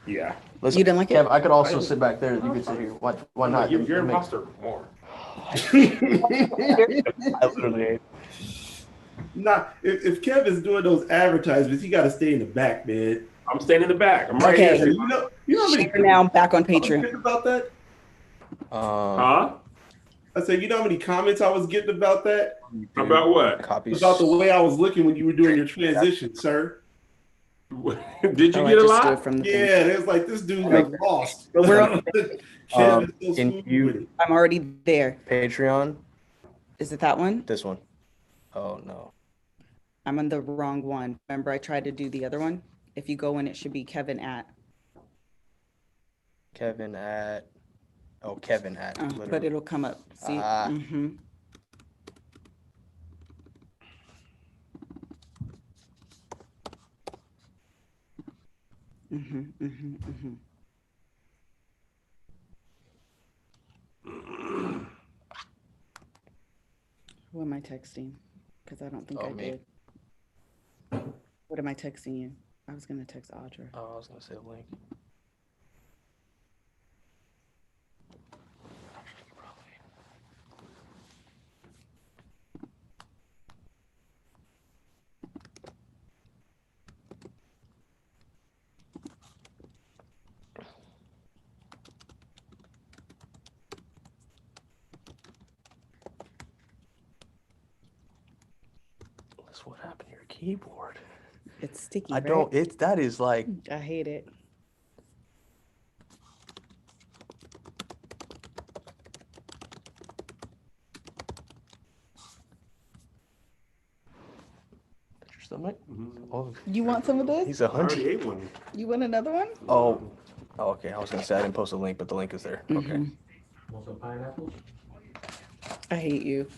Yeah. Listen, You didn't like it? Kev, I could also sit back there. You could sit here. Why not? You're an imposter more. I literally hate. Nah, if Kev is doing those advertisements, he got to stay in the back, man. I'm staying in the back. I'm right Okay. here. You know how many Share now back on I was Patreon. getting about that? Huh? I said, you know how many comments I was getting about that? About what? Copies. About the way I was looking when you were doing your transition, sir. Did you Oh, get I a just do it lot? from the thing. Yeah, it was like this dude was lost. We're- Kev is so can smooth you- with it. I'm already there. Patreon. Is it that one? This one. Oh no. I'm on the wrong one. Remember, I tried to do the other one. If you go in, it should be Kevin at. Kevin at. Oh, Kevin at. But literally. it'll come up. See? Ah. Mm-hmm. Mm-hmm. Mm-hmm. Mm-hmm. Who am I texting? Because I don't think I me. did. What am I texting you? I was gonna text Audra. Oh, I was gonna say the link. That's what happened to your keyboard. It's sticky. I right? don't. That is like. I hate it. Your stomach. Mhm. Oh, You want some of this? he's a I already hundred. ate one. You want another one? Oh. Oh, okay. I was gonna say I didn't post a link, but the link is there. Okay. Mhm. Want some pineapples? I hate you.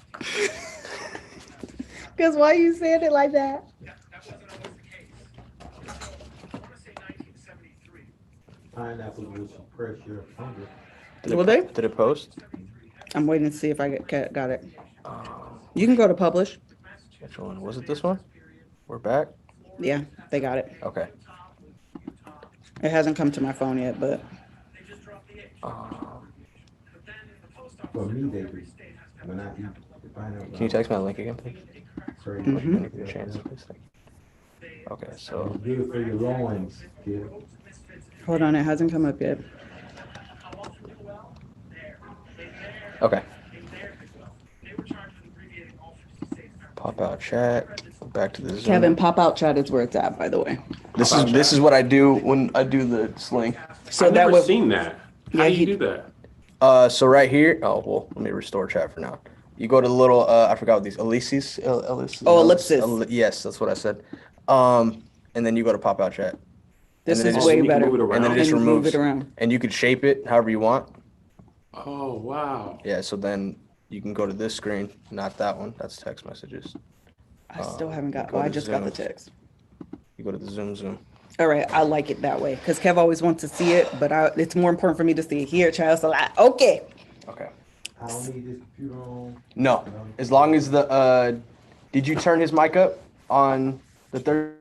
Because why you saying it like that? Pineapples will suppress your hunger. Will they? Did it post? I'm waiting to see if I got it. Um, You can go to publish. which one was it? This one? We're back. Yeah, they got it. Okay. It hasn't come to my phone yet, but Um, For me, they do. When I eat the pineapple. can you text me that link again, please? Sorry. Mhm. When you get a chance, please. Thank you. Okay, so It's good for your loins, kid. hold on, it hasn't come up yet. okay. Pop out chat. Back to the Zoom. Kevin, pop out chat is where it's at, by the way. This is what I do when I do the sling. So I've that never was seen that. How Yeah, do you he- do that? So right here. Oh well, let me restore chat for now. You go to the little. I forgot what these ellipses. Ellipsis. Yes, that's what I said. And then you go to pop out chat. This And then is it just- way you can better. move it around. And then it just And move removes. it around. And you can shape it however you want. Oh wow. Yeah. So then you can go to this screen, not that one. That's text messages. I still haven't got. go Oh, I to just got the Zoom. text. You go to the Zoom. All right, I like it that way because Kev always wants to see it, but it's more important for me to see it here, child. So like, okay. Okay. I don't need this computer on. No, as long as the did you turn his mic up on the third?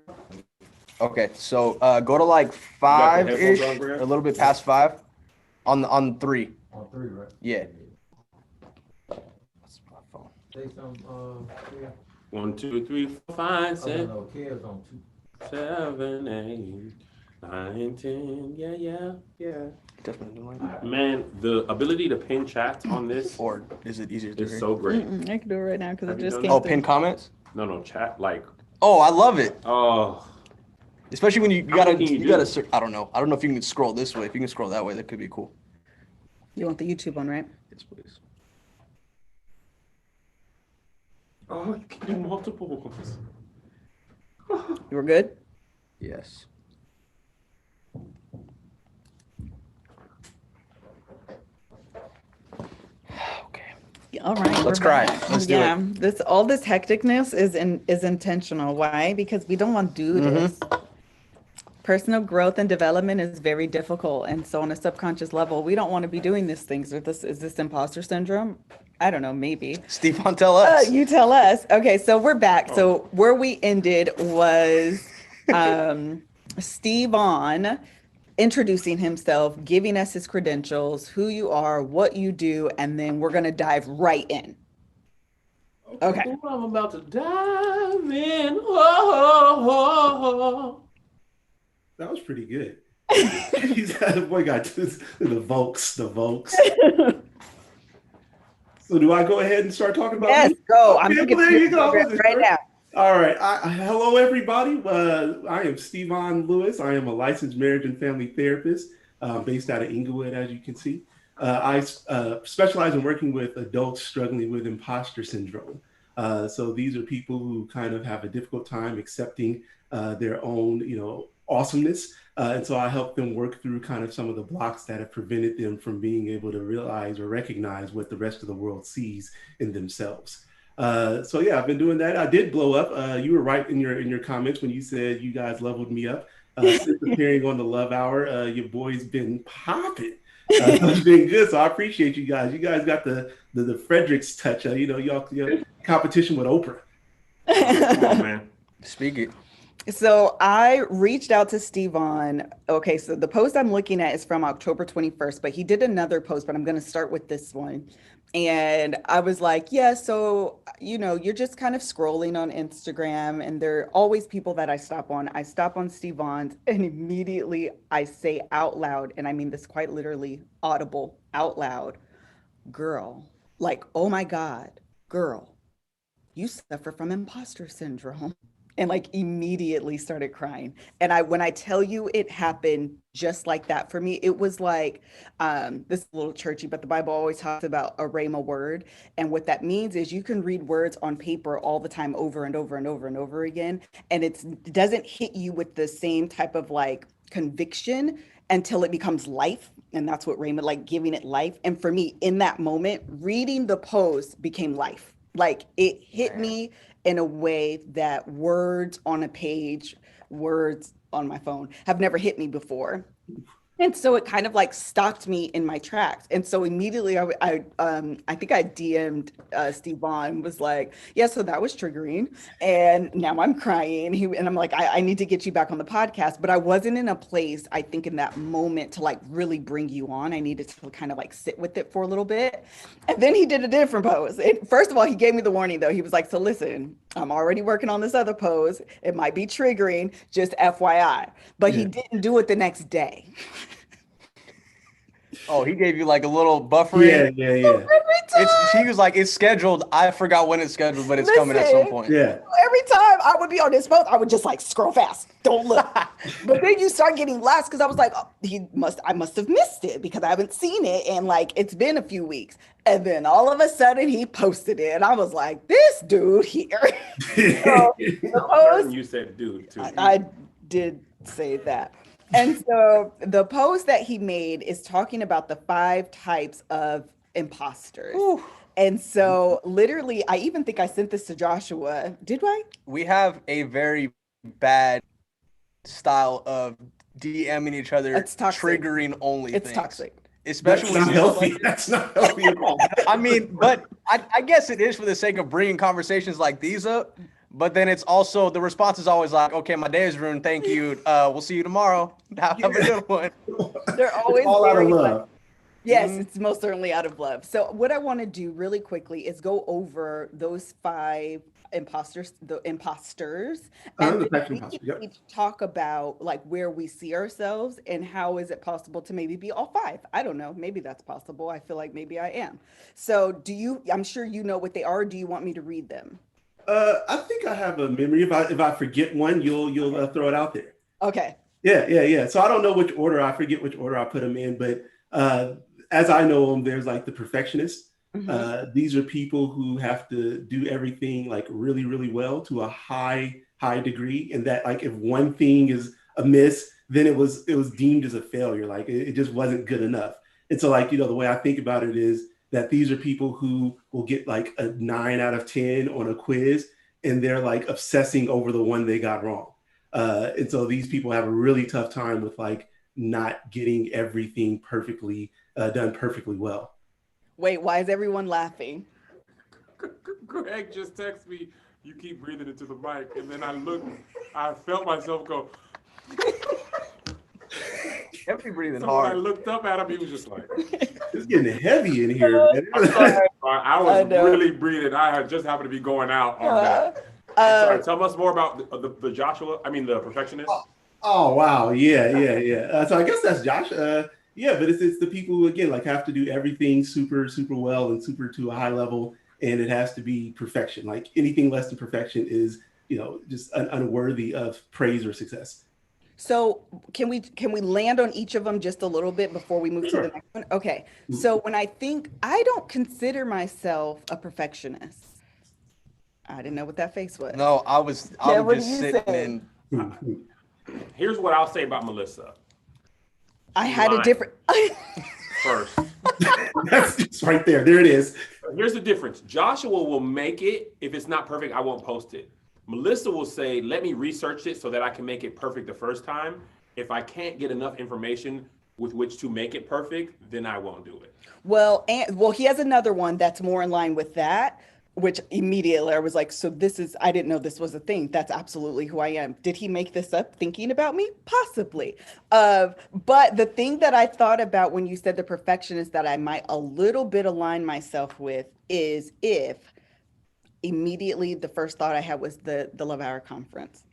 Okay, so go to like headphones 5-ish, on, Brad? a little bit past 5, on 3. On 3, right? Yeah. That's my phone. Say some, yeah. 1, 2, 3, 4, 5, Oh, 6, no, Kev's on 2. 7, 8, 9, 10. Yeah. Definitely doing like Man, the ability to pin chats on this Or is it easier to is hear? so great. I can do it right now because it Have you just done came. Oh, through. pin comments? No, chat like. Oh, I love it. Oh, Especially when you How gotta many can you you do? gotta I don't know. I don't know if you can scroll this way. If you can scroll that way, that could be cool. You want the YouTube one, right? Yes, please. oh, you can do multiple ones. You were good. Yes. Okay. Yeah, all right. Let's we're cry. back. Let's do yeah, it. all this hecticness is intentional. Why? Because we don't want to do Mm-hmm. this. Personal growth and development is very difficult, and so on a subconscious level, we don't want to be doing these things. Is this imposter syndrome? I don't know. Maybe. Stevon, tell us. You tell us. Okay, so we're back. So where we ended was Stevon introducing himself, giving us his credentials, who you are, what you do, and then we're going to dive right in. Okay. Ooh, I'm about to dive in. Oh. That was pretty good. The boy got the Volks, the Volks. So do I go ahead and start talking about Yes, me? go. Okay, I'm looking well, there at you go. right now. All right. Hello, everybody. I am Stevon Lewis. I am a licensed marriage and family therapist based out of Inglewood, as you can see. I specialize in working with adults struggling with imposter syndrome. So these are people who kind of have a difficult time accepting their own, awesomeness. And so I help them work through kind of some of the blocks that have prevented them from being able to realize or recognize what the rest of the world sees in themselves. So yeah, I've been doing that. I did blow up. You were right in your comments when you said you guys leveled me up. Since appearing on the Love Hour, your boy's been popping. It's been good, so I appreciate you guys. You guys got the Fredericks touch. Y'all competition with Oprah. Come on, man. Speak it. So I reached out to Stevon. Okay, so the post I'm looking at is from October 21st, but he did another post, but I'm going to start with this one. And I was like, yeah, so, you're just kind of scrolling on Instagram, and there are always people that I stop on. I stop on Stevon's, and immediately I say out loud, and I mean this quite literally, audible, out loud, girl, like, oh my God, girl, you suffer from imposter syndrome. And like immediately started crying. And when I tell you it happened just like that for me, it was like, this is a little churchy, but the Bible always talks about a rhema word. And what that means is you can read words on paper all the time over and over and over and over again. And it doesn't hit you with the same type of like conviction until it becomes life. And that's what rhema, like giving it life. And for me, in that moment, reading the post became life. Like it hit me in a way that words on a page, words on my phone have never hit me before. And so it kind of like stopped me in my tracks. And so immediately I think I DM'd Stevon, was like, yeah, so that was triggering. And now I'm crying. And I'm like, I need to get you back on the podcast. But I wasn't in a place, I think, in that moment to like really bring you on. I needed to kind of like sit with it for a little bit. And then he did a different pose. First of all, he gave me the warning though. He was like, so listen, I'm already working on this other pose. It might be triggering, just FYI. But he didn't do it the next day. Oh, he gave you like a little buffering. Yeah. He was like, it's scheduled. I forgot when it's scheduled, but it's coming at some point. Yeah. Every time I would be on this post, I would just like scroll fast, don't look. But then you start getting less because I was like, oh, I must have missed it because I haven't seen it, and like it's been a few weeks. And then all of a sudden he posted it, and I was like, this dude here. So the post, You said dude too. I did say that. And so the post that he made is talking about the 5 types of imposters. Ooh. And so literally, I even think I sent this to Joshua. Did I? We have a very bad style of DMing each other, triggering only it's things. Toxic. Especially that's when not healthy. That's not healthy at all. I mean, but I guess it is for the sake of bringing conversations like these up. But then it's also, the response is always like, okay, my day is ruined. Thank you. We'll see you tomorrow. Have a good one. They're always all out of love. Yes, it's most certainly out of love. So what I want to do really quickly is go over those 5 imposters, and then we can talk about like where we see ourselves and how is it possible to maybe be all 5. I don't know. Maybe that's possible. I feel like maybe I am. So I'm sure you know what they are. Do you want me to read them? I think I have a memory. If I forget one, you'll throw it out there. Okay. Yeah. So I don't know which order. I forget which order I put them in, but as I know them, there's like the perfectionists. Mm-hmm. These are people who have to do everything like really, really well to a high degree, and that like if one thing is amiss, then it was deemed as a failure. Like it just wasn't good enough. And so like the way I think about it is that these are people who will get like a 9 out of 10 on a quiz, and they're like obsessing over the one they got wrong. And so these people have a really tough time with like not getting everything perfectly done perfectly well. Wait, why is everyone laughing? Greg just texted me, you keep breathing into the mic. And then I felt myself go. Heavy breathing So when I hard. looked up at him, he was just like, It's getting heavy in here, man. I was know. really breathing. I had just happened to be going out on that. I'm sorry, tell us more about the Joshua, the perfectionist. Oh wow, yeah. So I guess that's Josh. Yeah, but it's the people who again like have to do everything super well and super to a high level, and it has to be perfection. Like anything less than perfection is just unworthy of praise or success. So can we land on each of them just a little bit before we move to the Sure. next one? Okay. So when I don't consider myself a perfectionist. I didn't know what that face was. No, I was Yeah, what just do you sitting say? and Here's what I'll say about Melissa. I had a Lying. different. First, That's just right there. There it is. here's the difference. Joshua will make it. If it's not perfect, I won't post it. Melissa will say, let me research it so that I can make it perfect the first time. If I can't get enough information with which to make it perfect, then I won't do it. Well, he has another one that's more in line with that, which immediately I was like, so I didn't know this was a thing. That's absolutely who I am. Did he make this up thinking about me? Possibly. But the thing that I thought about when you said the perfectionist that I might a little bit align myself with is if immediately the first thought I had was the Love Hour conference.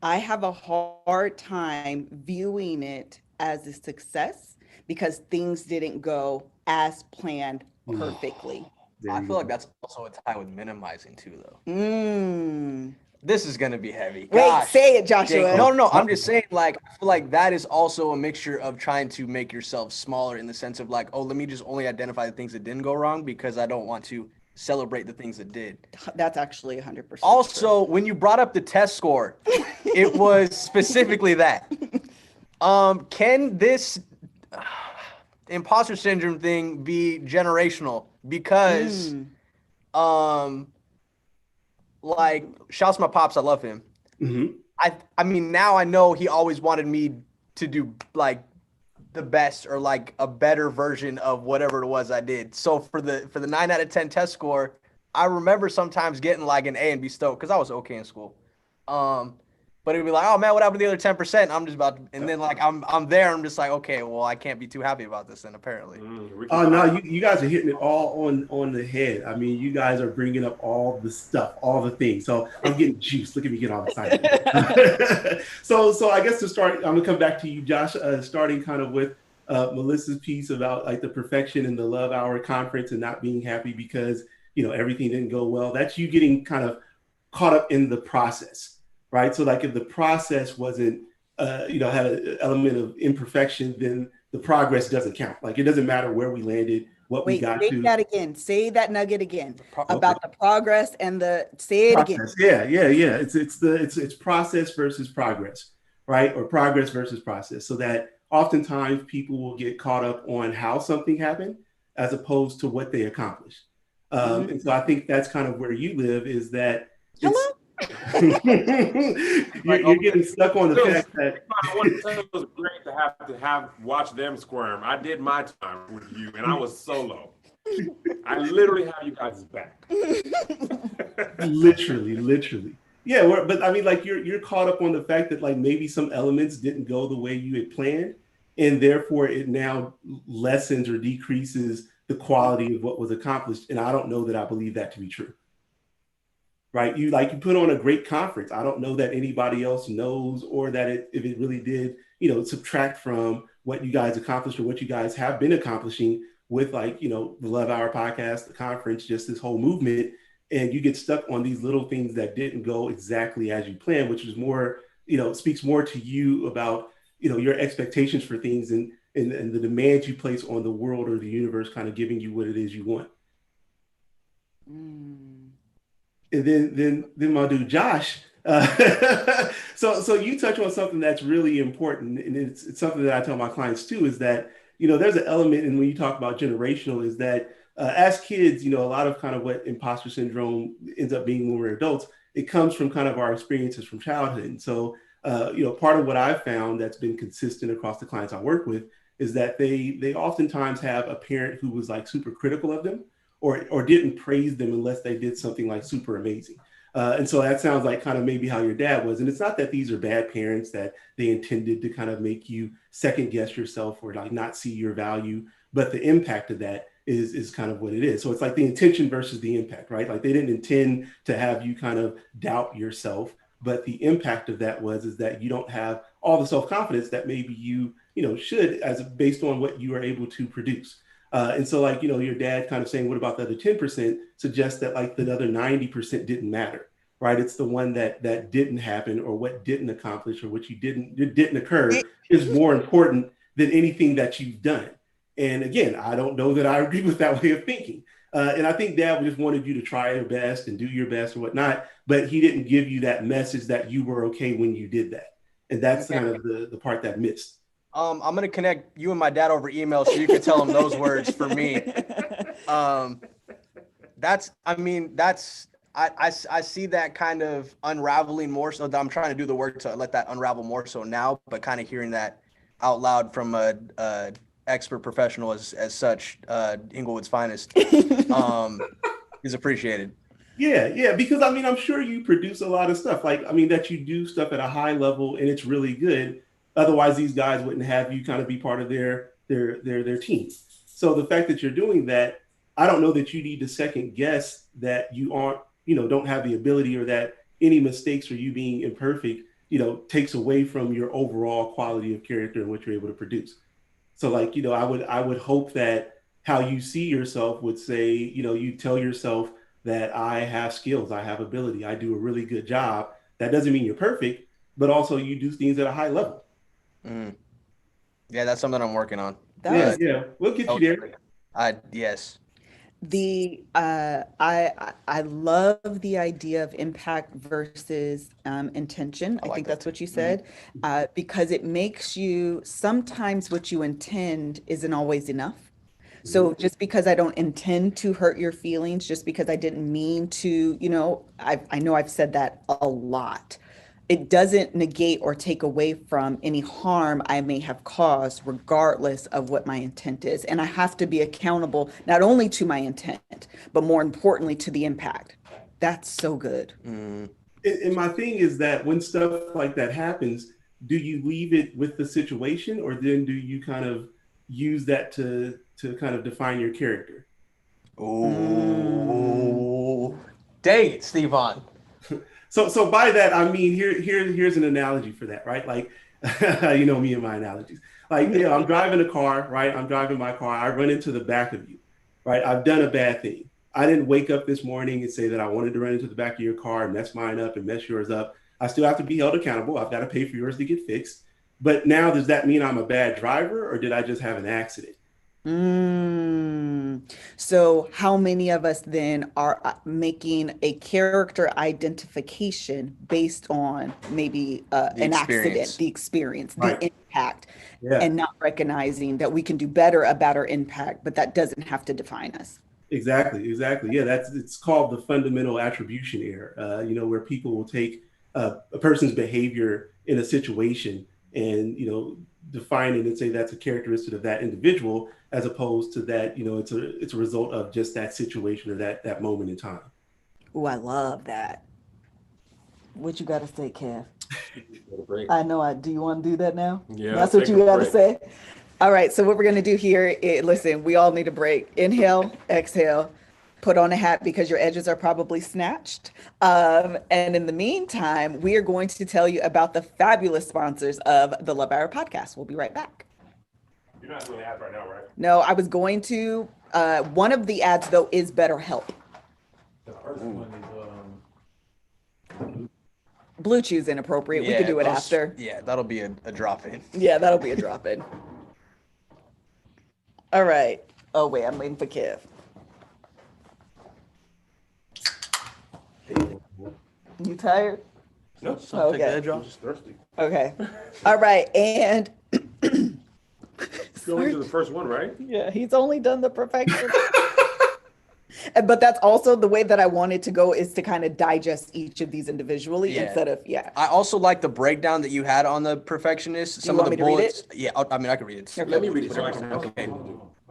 I have a hard time viewing it as a success because things didn't go as planned perfectly. I feel like that's also a tie with minimizing too, though. Mm. This is gonna be heavy. Wait, Gosh, say it, Joshua. dang. No. I'm just saying, like, I feel like that is also a mixture of trying to make yourself smaller in the sense of like, oh, let me just only identify the things that didn't go wrong because I don't want to celebrate the things that did. That's actually 100%. Also, when you brought up the test score, it was specifically that. Can this imposter syndrome thing be generational? Because like, shouts to my pops, I love him. Mm-hmm. I mean, now I know he always wanted me to do like the best or like a better version of whatever it was I did. So for the 9 out of 10 test score, I remember sometimes getting like an A and be stoked because I was okay in school. But it'd be like, oh man, what happened to the other 10%? I'm just about to, and then like I'm there, I'm just like, okay, well, I can't be too happy about this then apparently. Oh no, you guys are hitting it all on the head. I mean, you guys are bringing up all the stuff, all the things. So I'm getting juiced. Look at me get all excited. so I guess to start, I'm gonna come back to you, Josh. Starting kind of with Melissa's piece about like the perfection in the Love Hour conference and not being happy because everything didn't go well. That's you getting kind of caught up in the process, right? So like if the process wasn't had an element of imperfection, then the progress doesn't count. Like it doesn't matter where we landed, what we got to. Say that again. Say that nugget again about the progress and say it process. again. Yeah. It's process versus progress, right? Or progress versus process. So that oftentimes people will get caught up on how something happened as opposed to what they accomplished. And so I think that's kind of where you live is that Hello? you're getting stuck on the fact that It was great to have watch them squirm. I did my time with you, and I was solo. I literally have you guys back. literally. Yeah, but I mean, like you're caught up on the fact that like maybe some elements didn't go the way you had planned, and therefore it now lessens or decreases the quality of what was accomplished. And I don't know that I believe that to be true. Right? You put on a great conference. I don't know that anybody else knows or that if it really did, subtract from what you guys accomplished or what you guys have been accomplishing with the Love Hour podcast, the conference, just this whole movement. And you get stuck on these little things that didn't go exactly as you planned, which is more, speaks more to you about, your expectations for things and the demands you place on the world or the universe kind of giving you what it is you want. And then my dude Josh. So you touch on something that's really important, and it's something that I tell my clients too, is that there's an element, and when you talk about generational, is that as kids, a lot of kind of what imposter syndrome ends up being when we're adults, it comes from kind of our experiences from childhood. And so part of what I've found that's been consistent across the clients I work with is that they oftentimes have a parent who was like super critical of them, or didn't praise them unless they did something like super amazing. And so that sounds like kind of maybe how your dad was. And it's not that these are bad parents, that they intended to kind of make you second guess yourself or like not see your value, but the impact of that is kind of what it is. So it's like the intention versus the impact, right? Like they didn't intend to have you kind of doubt yourself, but the impact of that is that you don't have all the self-confidence that maybe you should, as based on what you are able to produce. And so like, your dad kind of saying, what about the other 10% suggests that like the other 90% didn't matter, right? It's the one that didn't happen, or what didn't accomplish, or what didn't occur is more important than anything that you've done. And again, I don't know that I agree with that way of thinking. And I think dad just wanted you to try your best and do your best or whatnot, but he didn't give you that message that you were okay when you did that. And that's kind of the part that missed. I'm gonna connect you and my dad over email so you can tell him those words for me. I see that kind of unraveling more so. I'm trying to do the work to let that unravel more so now, but kind of hearing that out loud from a expert professional as such, Inglewood's finest, is appreciated. Yeah, because I'm sure you produce a lot of stuff, like that you do stuff at a high level and it's really good. Otherwise, these guys wouldn't have you kind of be part of their team. So the fact that you're doing that, I don't know that you need to second guess that you aren't, don't have the ability, or that any mistakes or you being imperfect, takes away from your overall quality of character and what you're able to produce. So like, I would hope that how you see yourself would say, you tell yourself that I have skills, I have ability, I do a really good job. That doesn't mean you're perfect, but also you do things at a high level. Yeah, that's something I'm working on. Yeah, we'll get you there. Yes. I love the idea of impact versus intention. I think that's what you said, because it makes you, sometimes what you intend isn't always enough. So just because I don't intend to hurt your feelings, just because I didn't mean to, I know I've said that a lot. It doesn't negate or take away from any harm I may have caused, regardless of what my intent is. And I have to be accountable, not only to my intent, but more importantly, to the impact. That's so good. And my thing is that when stuff like that happens, do you leave it with the situation, or then do you kind of use that to kind of define your character? Oh, dang it, Stevon. So by that, here's an analogy for that, right? Like, me and my analogies. Like, I'm driving a car, right? I'm driving my car. I run into the back of you, right? I've done a bad thing. I didn't wake up this morning and say that I wanted to run into the back of your car and mess mine up and mess yours up. I still have to be held accountable. I've got to pay for yours to get fixed. But now, does that mean I'm a bad driver, or did I just have an accident? So how many of us then are making a character identification based on maybe an accident, the experience, right, the impact, and not recognizing that we can do better about our impact, but that doesn't have to define us. Exactly. Yeah, it's called the fundamental attribution error, where people will take a person's behavior in a situation and, define it and say that's a characteristic of that individual, as opposed to that, it's a result of just that situation or that moment in time. Oh, I love that. What you got to say, Kev? I know. Do you want to do that now? Yeah. That's what you got to say. All right. So what we're going to do here, listen, we all need a break. Inhale, exhale, put on a hat because your edges are probably snatched. And in the meantime, we are going to tell you about the fabulous sponsors of the Love Hour podcast. We'll be right back. You're not doing ads right now, right? No, I was going to. One of the ads, though, is BetterHelp. The first one is Blue Chew's inappropriate. We could do it after. Yeah, that'll be a drop in. Yeah, that'll be a drop in. All right. Oh, wait, I'm waiting for Kev. You tired? no. Okay. I'm just thirsty. Okay. All right. And Going to the first one, right? yeah, he's only done the perfection. But that's also the way that I wanted to go, is to kind of digest each of these individually instead of, I also like the breakdown that you had on the perfectionist. Some of the bullets. Yeah, I can read it. Okay. Let me read it so I can. Okay.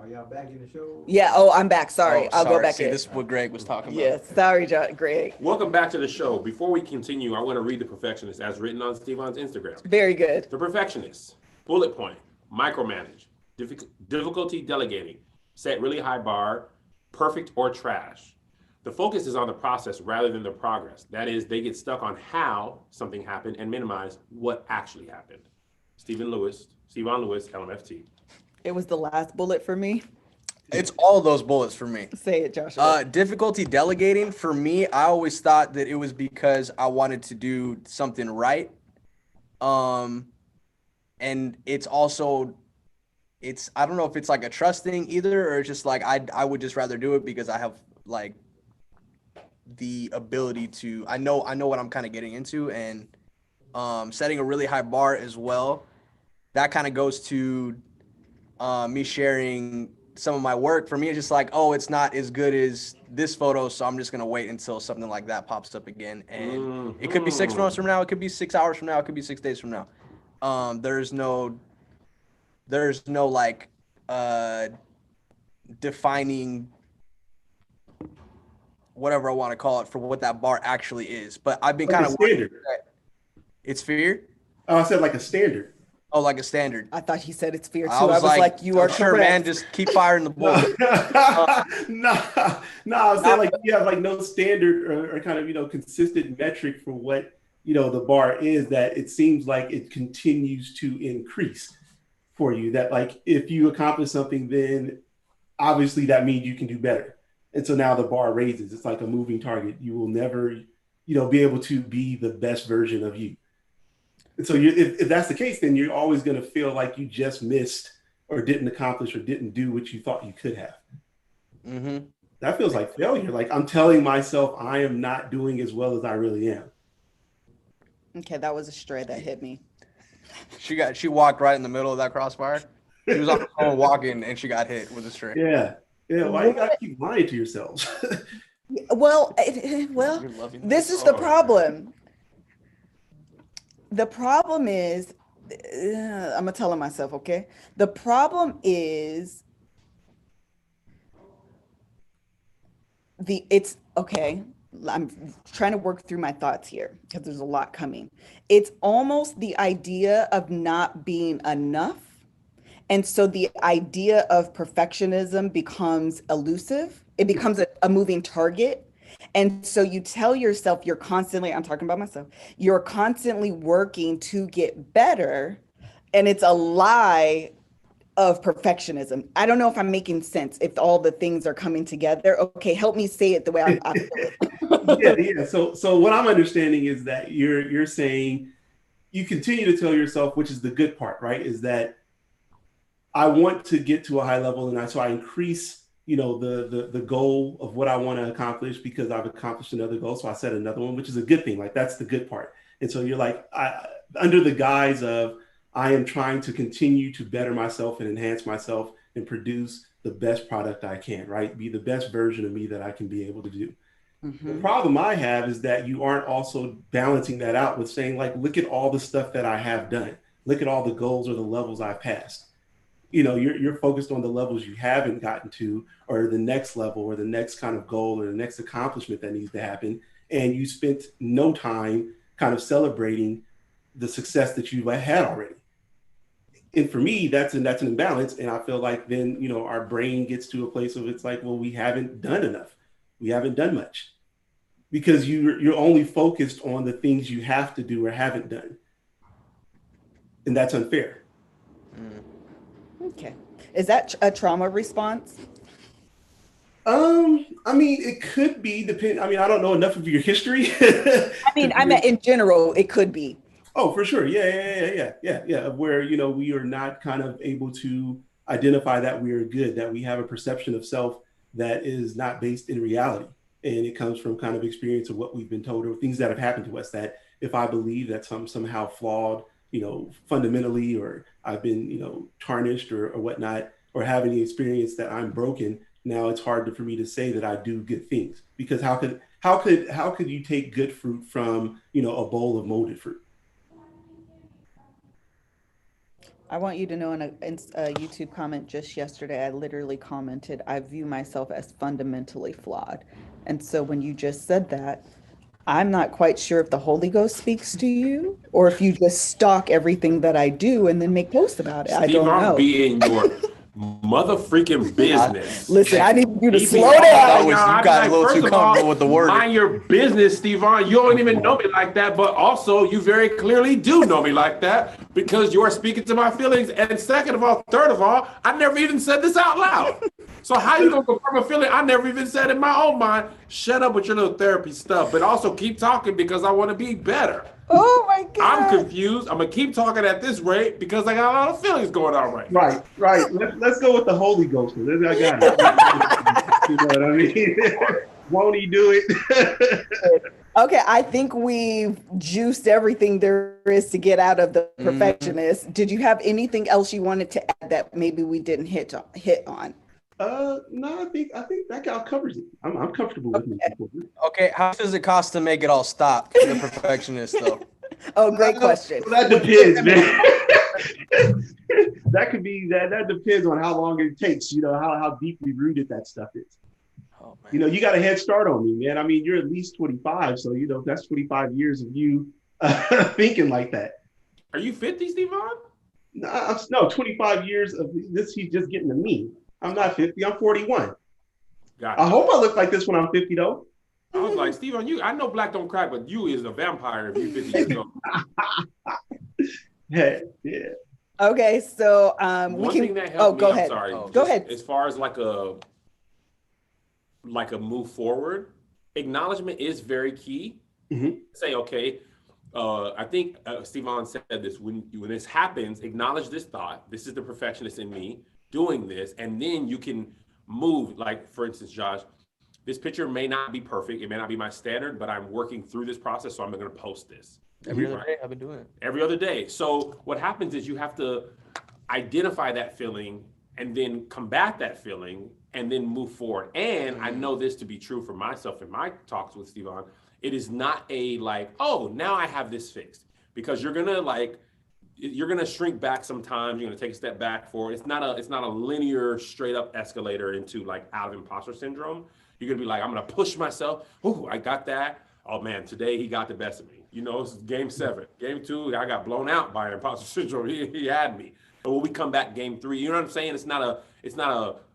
Are y'all back in the show? Yeah. Oh, I'm back. Sorry. Oh, I'll go sorry. back See, in. this is what Greg was talking about. Yes. Sorry, Greg. Welcome back to the show. Before we continue, I want to read The Perfectionist as written on Stevon's Instagram. Very good. The Perfectionist. Bullet point. Micromanage. Difficulty delegating. Set really high bar. Perfect or trash. The focus is on the process rather than the progress. That is, they get stuck on how something happened and minimize what actually happened. Stevon Lewis, LMFT. It was the last bullet for me. It's all those bullets for me. Say it, Joshua. Difficulty delegating for me, I always thought that it was because I wanted to do something right. And it's also, I don't know if it's like a trust thing either, or it's just like I would just rather do it because I have like the ability to, I know what I'm kind of getting into, and setting a really high bar as well. That kind of goes to me sharing some of my work. For me, it's just like, oh, it's not as good as this photo, so I'm just gonna wait until something like that pops up again. And it could be 6 months from now, it could be 6 hours from now, it could be 6 days from now. There's no like defining whatever I want to call it for what that bar actually is. But I've been Like kind a of standard. It's fear. Oh, I said like a standard. Oh, like a standard. I thought he said it's fear too. I was like, you are sure, correct. man. Just keep firing the bullet. No, I was saying like you have like no standard or kind of consistent metric for what the bar is, that it seems like it continues to increase for you. That like if you accomplish something, then obviously that means you can do better. And so now the bar raises. It's like a moving target. You will never, be able to be the best version of you. And so if that's the case, then you're always going to feel like you just missed or didn't accomplish or didn't do what you thought you could have. Mm-hmm. That feels like failure. Like I'm telling myself I am not doing as well as I really am. Okay, that was a stray that hit me. She walked right in the middle of that crossfire. She was on the phone walking and she got hit with a string. Yeah. Why you gotta keep lying to yourselves? Well, this is the problem. The problem is, I'm gonna tell myself, okay? The problem is it's okay. I'm trying to work through my thoughts here because there's a lot coming. It's almost the idea of not being enough. And so the idea of perfectionism becomes elusive. It becomes a moving target. And so you tell yourself I'm talking about myself, you're constantly working to get better. And it's a lie of perfectionism. I don't know if I'm making sense, if all the things are coming together. Okay, help me say it the way I feel it. Yeah. So what I'm understanding is that you're saying you continue to tell yourself, which is the good part, right? Is that I want to get to a high level, and so I increase the goal of what I want to accomplish because I've accomplished another goal. So I set another one, which is a good thing. Like that's the good part. And so you're like, under the guise of I am trying to continue to better myself and enhance myself and produce the best product I can, right? Be the best version of me that I can be able to do. Mm-hmm. The problem I have is that you aren't also balancing that out with saying like, look at all the stuff that I have done. Look at all the goals or the levels I've passed. You're focused on the levels you haven't gotten to, or the next level, or the next kind of goal, or the next accomplishment that needs to happen. And you spent no time kind of celebrating the success that you've had already. And for me, that's an imbalance. And I feel like then, our brain gets to a place of it's like, well, we haven't done enough. We haven't done much because you're only focused on the things you have to do or haven't done. And that's unfair. Okay. Is that a trauma response? I mean, it could be I don't know enough of your history. I mean, in general, it could be. Oh, for sure. Yeah. Where, we are not kind of able to identify that we are good, that we have a perception of self that is not based in reality. And it comes from kind of experience of what we've been told or things that have happened to us, that if I believe that somehow flawed, fundamentally, or I've been, tarnished or whatnot, or have any experience that I'm broken, now it's hard for me to say that I do good things, because how could you take good fruit from, a bowl of molded fruit? I want you to know in a YouTube comment just yesterday, I literally commented, I view myself as fundamentally flawed. And so when you just said that, I'm not quite sure if the Holy Ghost speaks to you or if you just stalk everything that I do and then make posts about it. I Steve, don't I'm know. being your mother freaking business. Listen, I need you to He be slow all down. You I'd be got a little first too of comfortable all, with the wording. mind your business, Stevon. You don't even know me like that, but also you very clearly do know me like that because you are speaking to my feelings. And second of all, third of all, I never even said this out loud. So how you gonna confirm a feeling I never even said in my own mind? Shut up with your little therapy stuff, but also keep talking because I want to be better. Oh my God. I'm confused. I'm gonna keep talking at this rate because I got a lot of feelings going on right now. Right. Let's go with the Holy Ghost. I got it. You know what I mean? Won't he do it? Okay, I think we've juiced everything there is to get out of the perfectionist. Did you have anything else you wanted to add that maybe we didn't hit on? No, I think that guy covers it. I'm comfortable with it. Okay, how much does it cost to make it all stop? The perfectionist, though. Oh, great question. Well, that depends, man. That could be that depends on how long it takes. You know how deeply rooted that stuff is. Oh, man. You know, you got a head start on me, man. I mean, you're at least 25, so you know that's 25 years of you thinking like that. Are you 50, Stevon? No, 25 years of this. He's just getting to me. I'm not 50. I'm 41. Got it. I hope I look like this when I'm 50, though. I was like, Stevon, I know black don't crack, but you is a vampire if you 50 years old. Yeah. Okay, so we One can. thing that helped me, go I'm ahead. sorry. Go ahead. As far as like a move forward, acknowledgement is very key. Mm-hmm. Say, okay, I think Stevon said this, when this happens, acknowledge this thought. This is the perfectionist in me doing this, and then you can move. Like, for instance, Josh, this picture may not be perfect. It may not be my standard, but I'm working through this process, so I'm going to post this. Every other day, I've been doing it. Every other day. So what happens is you have to identify that feeling and then combat that feeling and then move forward. And I know this to be true for myself in my talks with Stevon. It is not a like, oh, now I have this fixed, because you're gonna shrink back sometimes. You're gonna take a step back forward. It's not a linear straight up escalator into like out of imposter syndrome. You're gonna be like, I'm gonna push myself. Ooh, I got that. Oh man, today he got the best of me. You know, it's game 7. Game 2, I got blown out by imposter syndrome. He had me. But when we come back game 3, you know what I'm saying? It's not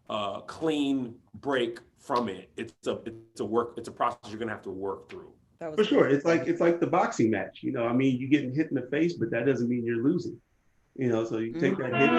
a clean break from it. It's a process you're gonna have to work through. For sure. It's like the boxing match. You know, I mean, you're getting hit in the face, but that doesn't mean you're losing. You know, so you take that hit.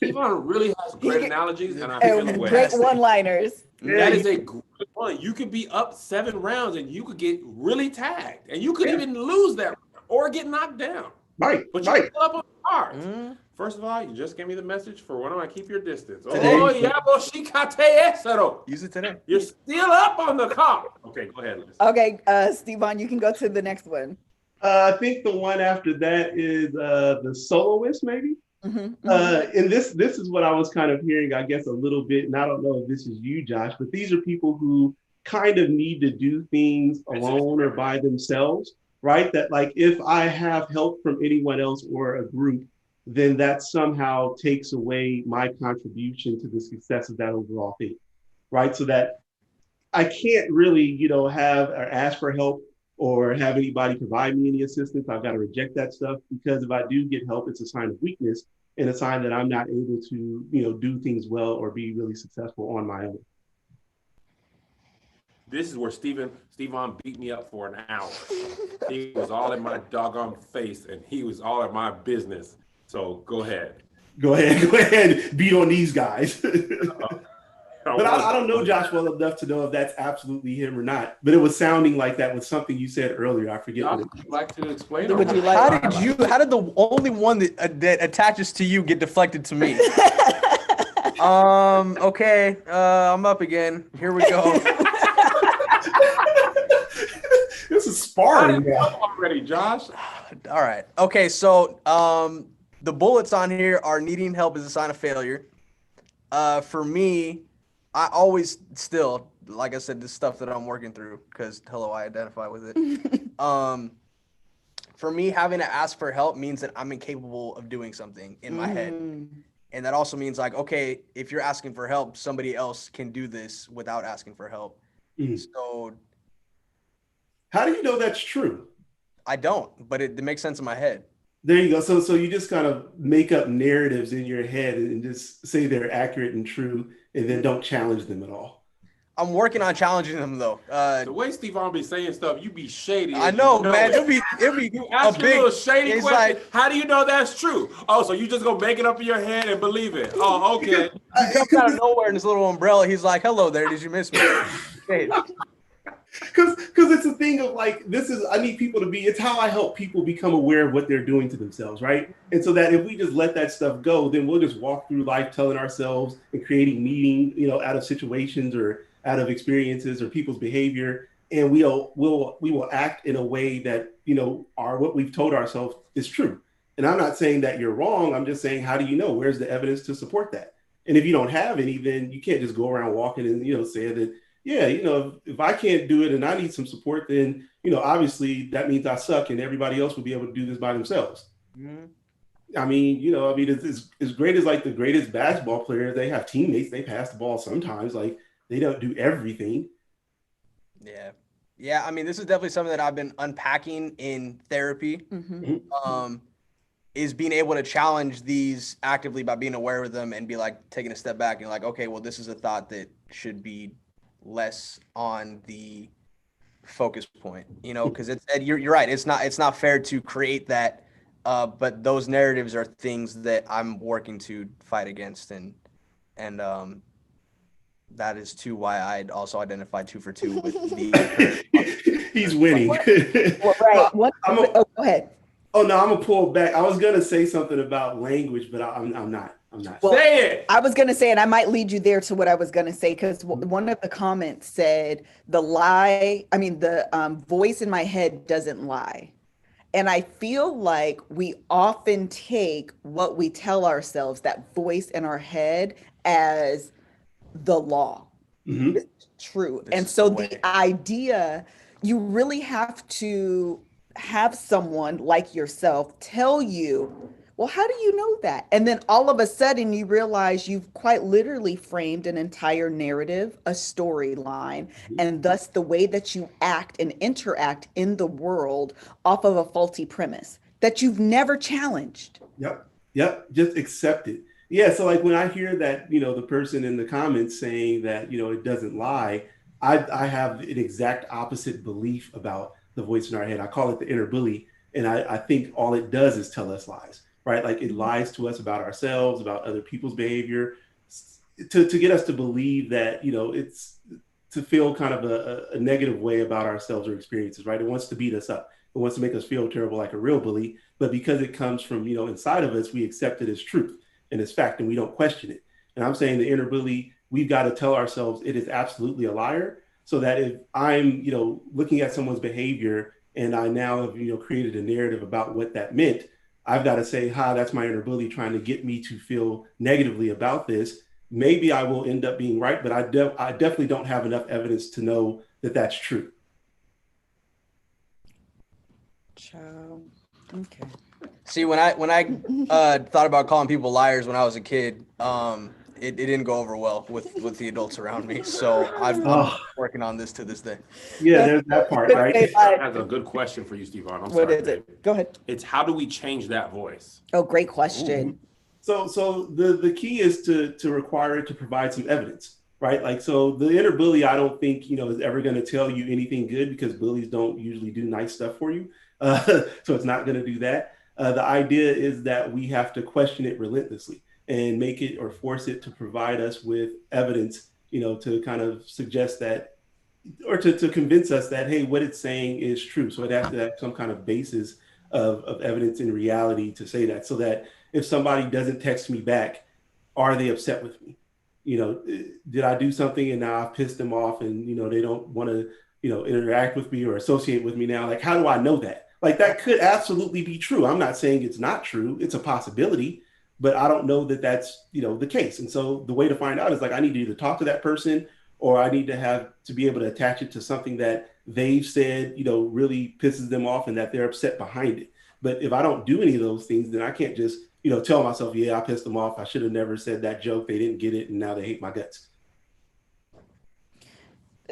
Stevon really has great analogies, and I feel the way. Great one-liners. That is a great one. You could be up 7 rounds, and you could get really tagged, and you could even lose that or get knocked down. Right. But you're still up on the cards. First of all, you just gave me the message for when I keep your distance. Today. Oh, yeah, well, she got eso. Use it today. You're still up on the card. Okay, go ahead, Liz. Okay, Stevon, you can go to the next one. I think the one after that is the soloist, maybe. Mm-hmm. And this is what I was kind of hearing, I guess, a little bit. And I don't know if this is you, Josh, but these are people who kind of need to do things alone or by themselves, right? That like if I have help from anyone else or a group, then that somehow takes away my contribution to the success of that overall thing, right? So that I can't really, you know, have or ask for help or have anybody provide me any assistance. I've got to reject that stuff, because if I do get help, it's a sign of weakness and a sign that I'm not able to, you know, do things well or be really successful on my own. This is where Stevon beat me up for an hour. He was all in my doggone face, and he was all in my business. So go ahead. Go ahead, beat on these guys. But I don't know Josh well enough to know if that's absolutely him or not. But it was sounding like that was something you said earlier. I forget what it was. Would you like to explain? Would you like? How did the only one that attaches to you get deflected to me? Okay. I'm up again. Here we go. This is sparring already, Josh. All right. Okay. So, the bullets on here are needing help is a sign of failure. For me, I always still, like I said, this stuff that I'm working through, because hello, I identify with it. for me, having to ask for help means that I'm incapable of doing something in my head. And that also means like, okay, if you're asking for help, somebody else can do this without asking for help. So how do you know that's true? I don't, but it makes sense in my head. There you go. So you just kind of make up narratives in your head and just say they're accurate and true, and then don't challenge them at all. I'm working on challenging them though. The way Stevon be saying stuff, you be shady. I know, man. It'll be you a ask a big little shady question. like, How do you know that's true? Oh, so you just gonna make it up in your head and believe it? Oh, okay. He comes out of nowhere in this little umbrella. He's like, "Hello there. Did you miss me?" Hey. Because it's a thing of like, I need people to be, it's how I help people become aware of what they're doing to themselves, right? And so that if we just let that stuff go, then we'll just walk through life telling ourselves and creating meaning, out of situations or out of experiences or people's behavior. And we will act in a way that, what we've told ourselves is true. And I'm not saying that you're wrong. I'm just saying, how do you know? Where's the evidence to support that? And if you don't have any, then you can't just go around walking and, saying that, yeah, if I can't do it and I need some support, then, obviously that means I suck and everybody else will be able to do this by themselves. I mean, it's as great as like the greatest basketball players, they have teammates, they pass the ball sometimes, like they don't do everything. Yeah. Yeah. I mean, this is definitely something that I've been unpacking in therapy. Is being able to challenge these actively by being aware of them and be like taking a step back and like, okay, well, this is a thought that should be less on the focus point, because you're right. It's not fair to create that, but those narratives are things that I'm working to fight against, and that is too why I'd also identify 2 for 2 with the. He's winning. Well, right. Go ahead. Oh no, I'm gonna pull back. I was gonna say something about language, but I'm not. Well, say it. I was going to say, and I might lead you there to what I was going to say, because one of the comments said the voice in my head doesn't lie. And I feel like we often take what we tell ourselves, that voice in our head, as the law. It's true. And so the idea, you really have to have someone like yourself tell you, well, how do you know that? And then all of a sudden you realize you've quite literally framed an entire narrative, a storyline, and thus the way that you act and interact in the world off of a faulty premise that you've never challenged. Yep. Just accept it. Yeah. So like when I hear that, the person in the comments saying that, it doesn't lie, I have an exact opposite belief about the voice in our head. I call it the inner bully. And I think all it does is tell us lies. Right? Like it lies to us about ourselves, about other people's behavior, to get us to believe that, it's to feel kind of a negative way about ourselves or experiences, right? It wants to beat us up. It wants to make us feel terrible like a real bully. But because it comes from, inside of us, we accept it as truth and as fact, and we don't question it. And I'm saying the inner bully, we've got to tell ourselves it is absolutely a liar, so that if I'm, looking at someone's behavior and I now have, created a narrative about what that meant, I've got to say, that's my inner bully trying to get me to feel negatively about this. Maybe I will end up being right, but I definitely don't have enough evidence to know that that's true. Okay. See, when I thought about calling people liars when I was a kid, it didn't go over well with the adults around me. So I'm working on this to this day. Yeah, there's that part, right? I have a good question for you, Stevon. What is it? Go ahead. It's how do we change that voice? Oh, great question. So the key is to require it to provide some evidence, right? Like, so the inner bully, I don't think, is ever going to tell you anything good, because bullies don't usually do nice stuff for you. So it's not going to do that. The idea is that we have to question it relentlessly and make it or force it to provide us with evidence, to kind of suggest that, or to convince us that, hey, what it's saying is true. So it has to have some kind of basis of evidence in reality to say that, so that if somebody doesn't text me back, are they upset with me? Did I do something and now I've pissed them off and, they don't want to, interact with me or associate with me now? Like, how do I know that? Like, that could absolutely be true. I'm not saying it's not true. It's a possibility, but I don't know that that's, the case. And so the way to find out is like, I need to either talk to that person, or I need to be able to attach it to something that they've said, really pisses them off and that they're upset behind it. But if I don't do any of those things, then I can't just, tell myself, yeah, I pissed them off. I should have never said that joke. They didn't get it, and now they hate my guts.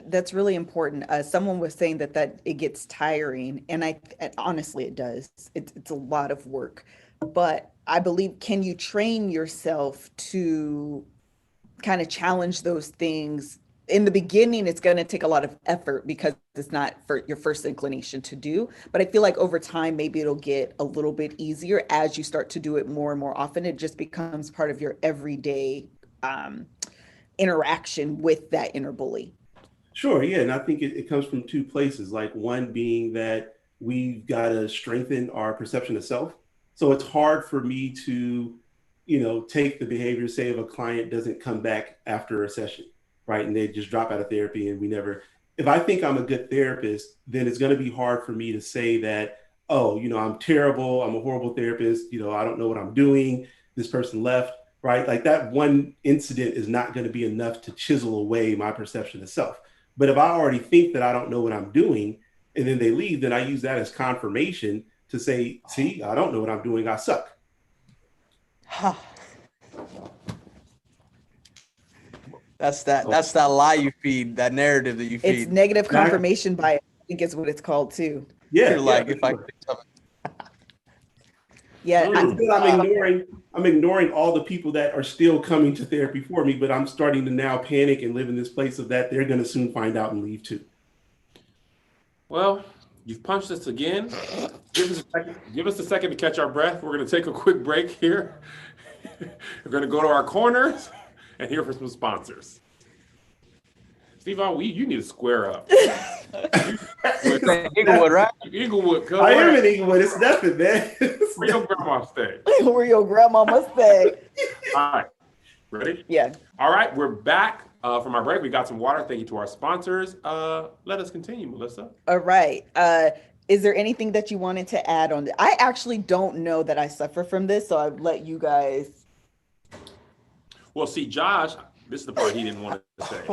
That's really important. Someone was saying that it gets tiring, and honestly it does. It's a lot of work, but I believe, can you train yourself to kind of challenge those things? In the beginning, it's going to take a lot of effort because it's not for your first inclination to do. But I feel like over time, maybe it'll get a little bit easier as you start to do it more and more often. It just becomes part of your everyday interaction with that inner bully. Sure, yeah, and I think it comes from two places. Like, one being that we've got to strengthen our perception of self. So it's hard for me to, take the behavior, say, if a client doesn't come back after a session, right? And they just drop out of therapy and if I think I'm a good therapist, then it's going to be hard for me to say that, oh, I'm terrible, I'm a horrible therapist, I don't know what I'm doing, this person left, right? Like, that one incident is not going to be enough to chisel away my perception of self. But if I already think that I don't know what I'm doing and then they leave, then I use that as confirmation to say, see, I don't know what I'm doing, I suck. That's that lie you feed, that narrative that you feed. It's negative confirmation bias, I think is what it's called too. Yeah. You're like, if I think something. Yeah. I'm ignoring all the people that are still coming to therapy for me, but I'm starting to now panic and live in this place of that they're going to soon find out and leave too. Well, you've punched us again. Give us a second to catch our breath. We're going to take a quick break here. We're going to go to our corners and hear from some sponsors. Stevon, you need to square up. Inglewood, right? Inglewood. I am in Inglewood. It's nothing, man. Where your grandma stay? Where your grandma must stay. All right. Ready? Yeah. All right. We're back from our break. We got some water. Thank you to our sponsors. Let us continue, Melissa. All right. Is there anything that you wanted to add on? I actually don't know that I suffer from this, so I'll let you guys. Well, see, Josh, this is the part he didn't want to say.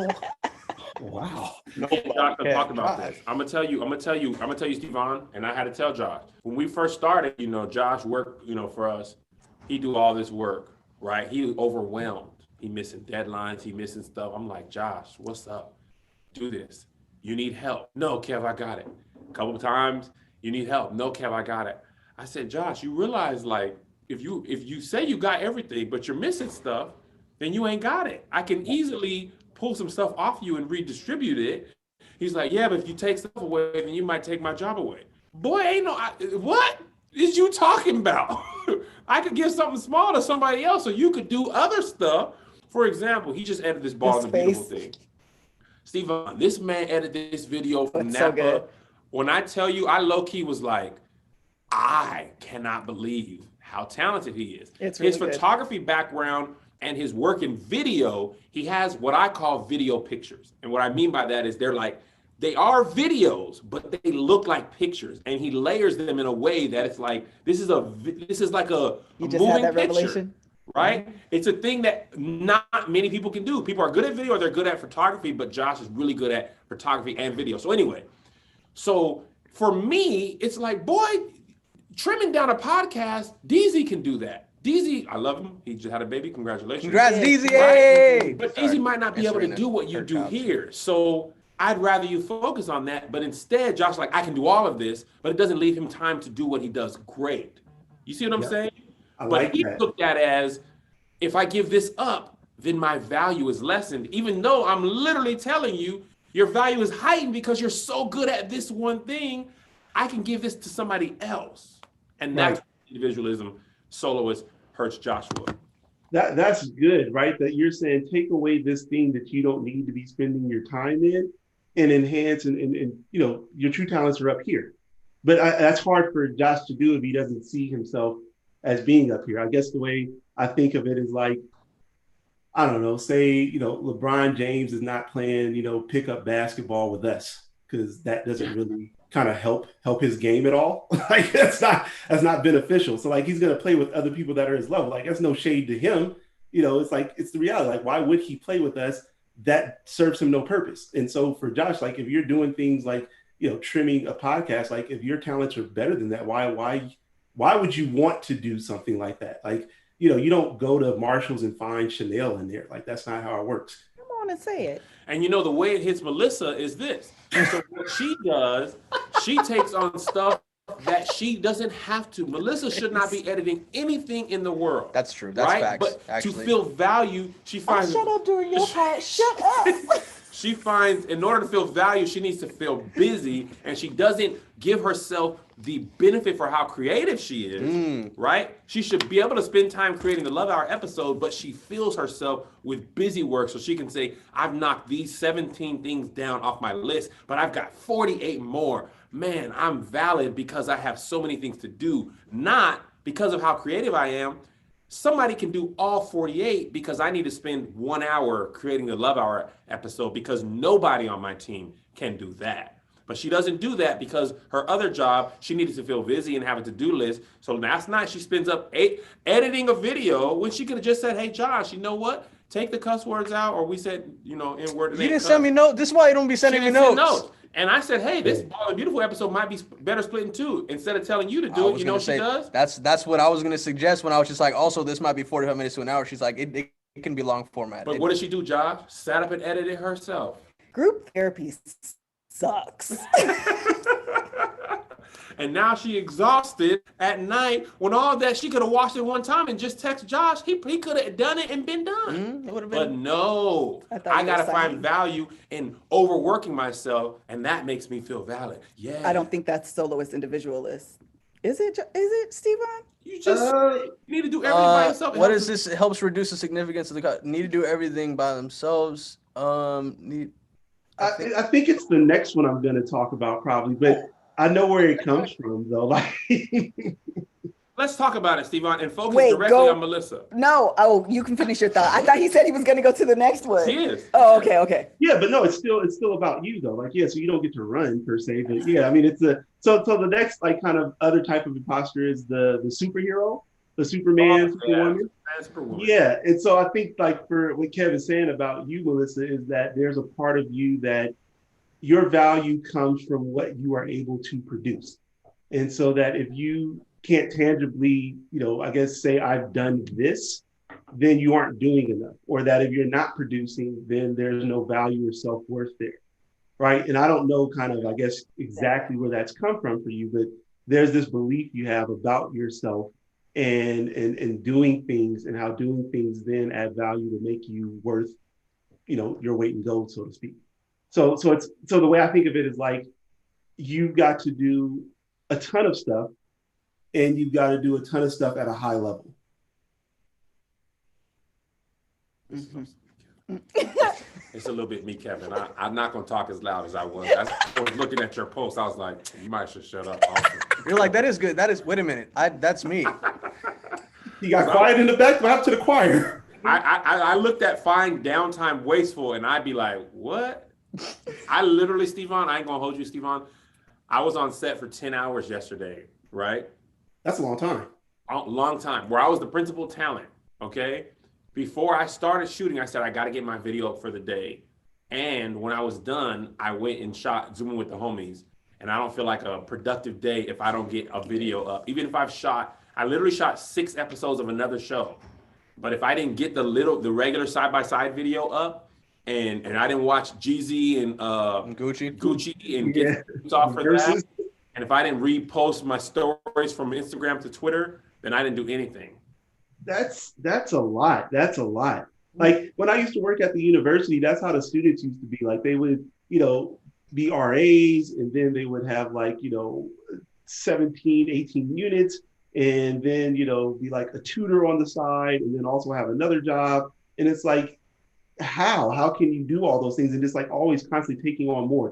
Wow. Josh, talk about this. I'm gonna tell you, Stevon, and I had to tell Josh. When we first started, Josh worked, for us. He do all this work, right? He was overwhelmed. He missing deadlines, he missing stuff. I'm like, Josh, what's up? Do this. You need help. No, Kev, I got it. A couple of times, you need help. No, Kev, I got it. I said, Josh, you realize, like, if you say you got everything, but you're missing stuff, then you ain't got it. I can easily pull some stuff off you and redistribute it. He's like, yeah, but if you take stuff away, then you might take my job away. Boy, what is you talking about? I could give something small to somebody else so you could do other stuff. For example, he just edited this Bald and Beautiful thing. Stevon, this man edited this video from Napa. So when I tell you, I low-key was like, I cannot believe how talented he is. It's really his photography background and his work in video, he has what I call video pictures. And what I mean by that is they are videos, but they look like pictures. And he layers them in a way that it's like, this is like a moving picture, revelation. Right? Mm-hmm. It's a thing that not many people can do. People are good at video or they're good at photography, but Josh is really good at photography and video. So anyway, for me, it's like, boy, trimming down a podcast, DZ can do that. DZ, I love him. He just had a baby. Congratulations. Congrats, DZ. Right? Hey! But DZ might not be able to do what you do here. So I'd rather you focus on that. But instead, Josh, like, I can do all of this, but it doesn't leave him time to do what he does great. You see what I'm saying? But he looked at it as, if I give this up, then my value is lessened, even though I'm literally telling you your value is heightened because you're so good at this one thing. I can give this to somebody else. And that's individualism. Soloist hurts Joshua. That's good, right? That you're saying, take away this thing that you don't need to be spending your time in and enhance and your true talents are up here. But that's hard for Josh to do if he doesn't see himself as being up here. I guess the way I think of it is like, I don't know, say, LeBron James is not playing, pickup basketball with us because that doesn't really kind of help his game at all. Like that's not beneficial. So like he's gonna play with other people that are his level. Like that's no shade to him. It's like it's the reality. Like why would he play with us? That serves him no purpose. And so for Josh, like if you're doing things like trimming a podcast, like if your talents are better than that, why Why would you want to do something like that? Like, you don't go to Marshalls and find Chanel in there. Like, that's not how it works. Come on and say it. And the way it hits Melissa is this. So what she does, she takes on stuff that she doesn't have to. Melissa should not be editing anything in the world. That's true. That's right? facts. But actually, to feel value, she finds. Shut up during your part. Shut up. She finds, in order to feel value, she needs to feel busy, and she doesn't give herself the benefit for how creative she is, right? She should be able to spend time creating the Love Hour episode, but she fills herself with busy work so she can say, I've knocked these 17 things down off my list, but I've got 48 more. Man, I'm valid because I have so many things to do, not because of how creative I am. Somebody can do all 48 because I need to spend 1 hour creating the Love Hour episode because nobody on my team can do that. But she doesn't do that because her other job, she needed to feel busy and have a to-do list. So last night she spends up 8 editing a video when she could have just said, hey, Josh, you know what? Take the cuss words out, or we said, N-word. You didn't send me notes. This is why you don't be sending me notes. And I said, hey, this Bald and Beautiful episode might be better split in 2. Instead of telling you to do it, she does? That's what I was going to suggest when I was just like, also, this might be 45 minutes to an hour. She's like, it can be long format. But what did she do, Josh? Sat up and edited it herself. Group therapy sucks. And now she exhausted at night when all that she could have watched it one time and just text Josh. He could have done it and been done. It would have But been. no, I got to find value in overworking myself, and that makes me feel valid. Yeah. I don't think that's soloist individualist. Is it, Stevon? You just need to do everything by yourself. What is this? It helps reduce the significance of the need to do everything by themselves. I think it's the next one I'm going to talk about probably, but I know where it comes from though. Like, let's talk about it, Stevon, and focus directly on Melissa. No, you can finish your thought. I thought he said he was going to go to the next one. He is. Oh, okay. Yeah, but no, it's still about you though. Like, yeah, so you don't get to run per se, but yeah, I mean, it's so the next like kind of other type of imposter is the superhero, the Superman, Superwoman. Yeah, and so I think like for what Kevin's saying about you, Melissa, is that there's a part of you that your value comes from what you are able to produce. And so that if you can't tangibly, I guess say I've done this, then you aren't doing enough. Or that if you're not producing, then there's no value or self-worth there. Right. And I don't know kind of, I guess, exactly where that's come from for you, but there's this belief you have about yourself and doing things and how doing things then add value to make you worth, your weight in gold, so to speak. So the way I think of it is like, you've got to do a ton of stuff and you've got to do a ton of stuff at a high level. Mm-hmm. It's a little bit me, Kevin. I'm not going to talk as loud as I was. I was looking at your post. I was like, you might should shut up. Also. You're like, that is good. That is, wait a minute. That's me. You got quiet in the back, but out to the choir. I looked at fine, downtime, wasteful, and I'd be like, what? I literally, Stevon, I ain't gonna hold you, Stevon. I was on set for 10 hours yesterday, right? That's a long time. Long time, where I was the principal talent, okay? Before I started shooting, I said, I gotta get my video up for the day. And when I was done, I went and shot Zooming with the Homies. And I don't feel like a productive day if I don't get a video up. Even if I literally shot 6 episodes of another show. But if I didn't get the regular side-by-side video up, and I didn't watch Jeezy and Gucci and get off for that. And if I didn't repost my stories from Instagram to Twitter, then I didn't do anything. That's a lot. That's a lot. Like when I used to work at the university, that's how the students used to be. Like they would, be RAs, and then they would have like, 17, 18 units, and then, be like a tutor on the side, and then also have another job. And it's like, how can you do all those things and just like always constantly taking on more,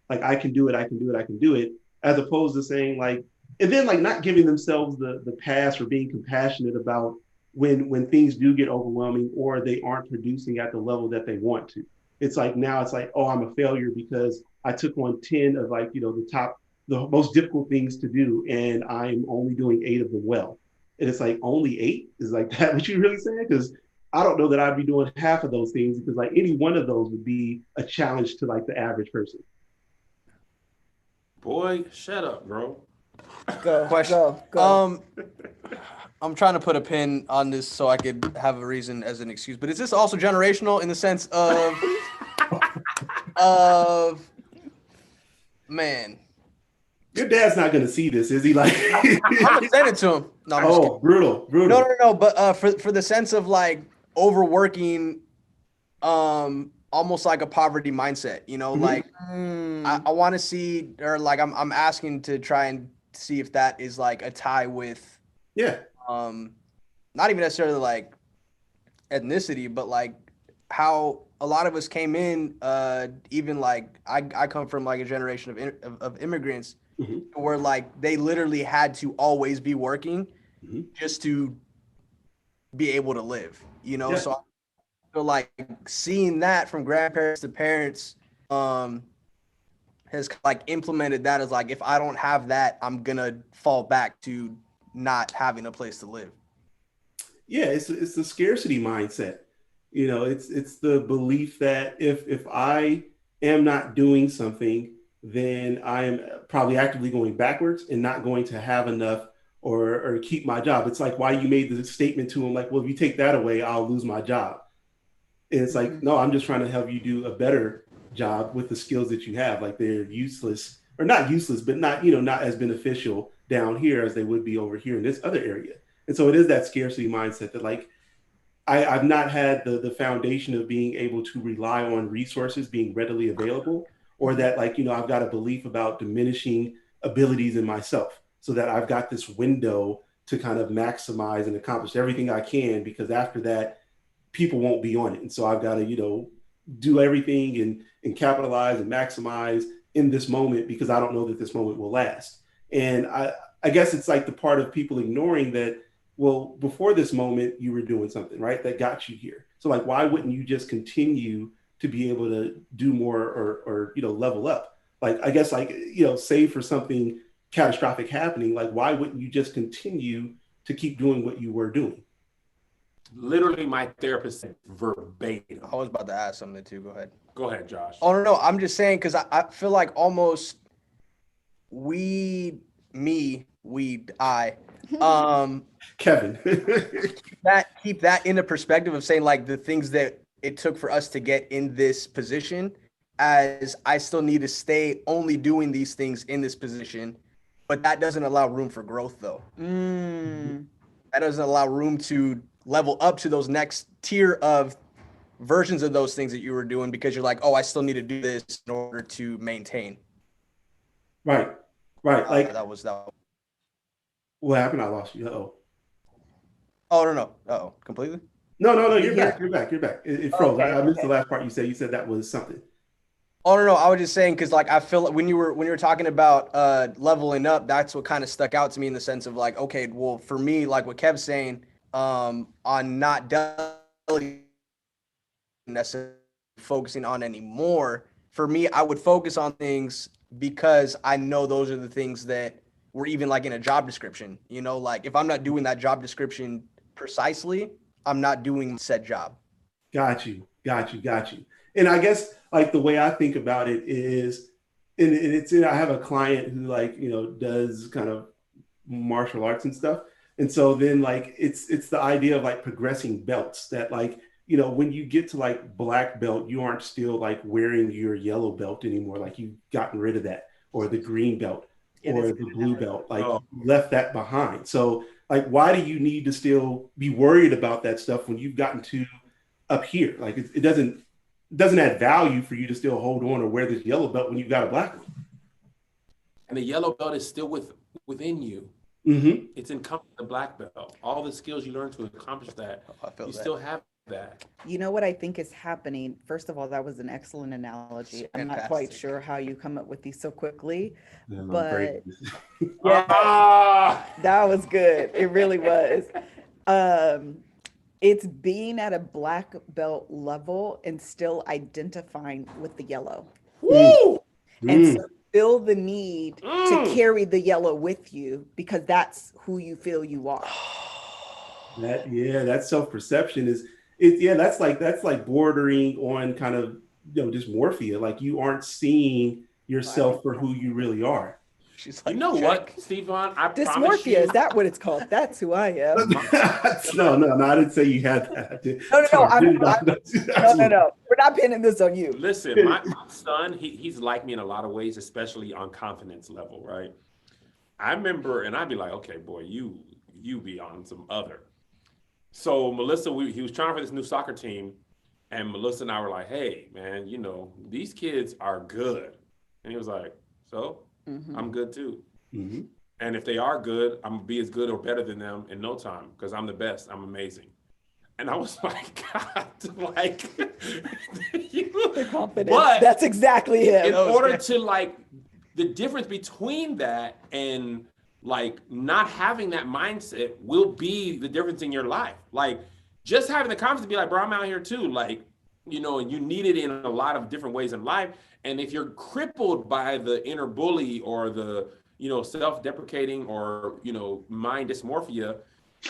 like I can do it, as opposed to saying like, and then like not giving themselves the pass or being compassionate about when things do get overwhelming or they aren't producing at the level that they want to. It's like now it's like, oh, I'm a failure because I took on 10 of like, the most difficult things to do and I'm only doing 8 of them well. And it's like only 8 is like that what you really saying? Because I don't know that I'd be doing half of those things because like any one of those would be a challenge to like the average person. Boy, shut up, bro. Go, Question. go. I'm trying to put a pin on this so I could have a reason as an excuse. But is this also generational in the sense of man? Your dad's not gonna see this, is he? Like, I'm gonna send it to him. No, I'm just kidding. brutal. No. But for the sense of like overworking, almost like a poverty mindset. You know, like I want to see, or like I'm asking to try and see if that is like a tie with not even necessarily like ethnicity, but like how a lot of us came in, even like I come from like a generation of immigrants where like they literally had to always be working just to be able to live, you know? So I feel like seeing that from grandparents to parents, has like implemented that as like, if I don't have that, I'm gonna fall back to not having a place to live. Yeah, it's the scarcity mindset. You know, it's the belief that if I am not doing something, then I am probably actively going backwards and not going to have enough or keep my job. It's like why you made the statement to him, like, well, if you take that away, I'll lose my job. And it's like, no, I'm just trying to help you do a better job with the skills that you have. Like they're useless, or not useless, but not, not as beneficial down here as they would be over here in this other area. And so it is that scarcity mindset that like, I've not had the foundation of being able to rely on resources being readily available, or that like, I've got a belief about diminishing abilities in myself so that I've got this window to kind of maximize and accomplish everything I can, because after that, people won't be on it. And so I've got to, do everything and capitalize and maximize in this moment, because I don't know that this moment will last. And I guess it's like the part of people ignoring that, well, before this moment, you were doing something, right, that got you here. So like, why wouldn't you just continue to be able to do more or level up? Like, I guess like, save for something catastrophic happening, like, why wouldn't you just continue to keep doing what you were doing? Literally, my therapist said verbatim. I was about to ask something too. Go ahead. Go ahead, Josh. Oh, no. I'm just saying, because I feel like almost Kevin. keep that into perspective of saying like the things that it took for us to get in this position, as I still need to stay only doing these things in this position, but that doesn't allow room for growth though. That doesn't allow room to level up to those next tier of versions of those things that you were doing, because you're like, oh, I still need to do this in order to maintain. Right. Like that was. What happened? I lost you. Uh-oh. Oh, no. Uh-oh. Completely? No. You're back. It froze. Okay, I missed the last part you said. You said that was something. Oh, no. I was just saying, because like I feel like when you were talking about leveling up, that's what kind of stuck out to me, in the sense of like, okay, well, for me, like what Kev's saying, on not delegating, necessarily focusing on anymore. For me, I would focus on things because I know those are the things that were even like in a job description. Like if I'm not doing that job description precisely, I'm not doing said job. Got you. And I guess like the way I think about it is, and I have a client who like, does kind of martial arts and stuff. And so then like, it's the idea of like progressing belts, that like, when you get to like black belt, you aren't still like wearing your yellow belt anymore. Like you've gotten rid of that, or the green belt or the blue belt, like you left that behind. So like, why do you need to still be worried about that stuff when you've gotten to up here? Like it doesn't add value for you to still hold on or wear this yellow belt when you've got a black one. And the yellow belt is still within you. It's encompassing the black belt. All the skills you learn to accomplish that, still have that. You know what I think is happening? First of all, that was an excellent analogy. I'm not quite sure how you come up with these so quickly, but that was good. It really was. It's being at a black belt level and still identifying with the yellow. Woo! And so feel the need to carry the yellow with you, because that's who you feel you are. That self-perception is that's like bordering on kind of dysmorphia. Like you aren't seeing yourself for who you really are. She's like, You know check. what, Stevon? I promise Dysmorphia, you. is that what it's called? That's who I am. No, I didn't say you had that. No. We're not pinning this on you. Listen, my son, he's like me in a lot of ways, especially on confidence level, right? I remember, and I'd be like, okay, boy, you be on some other. So Melissa, he was trying for this new soccer team, and Melissa and I were like, hey, man, these kids are good. And he was like, so? I'm good too. Mm-hmm. And if they are good, I'm gonna be as good or better than them in no time because I'm the best. I'm amazing. And I was like, God, like, The confidence. But That's exactly him. in order to the difference between that and not having that mindset will be the difference in your life. Like just having the confidence to be like, bro, I'm out here too. And you need it in a lot of different ways in life. And if you're crippled by the inner bully or the, self-deprecating or, mind dysmorphia,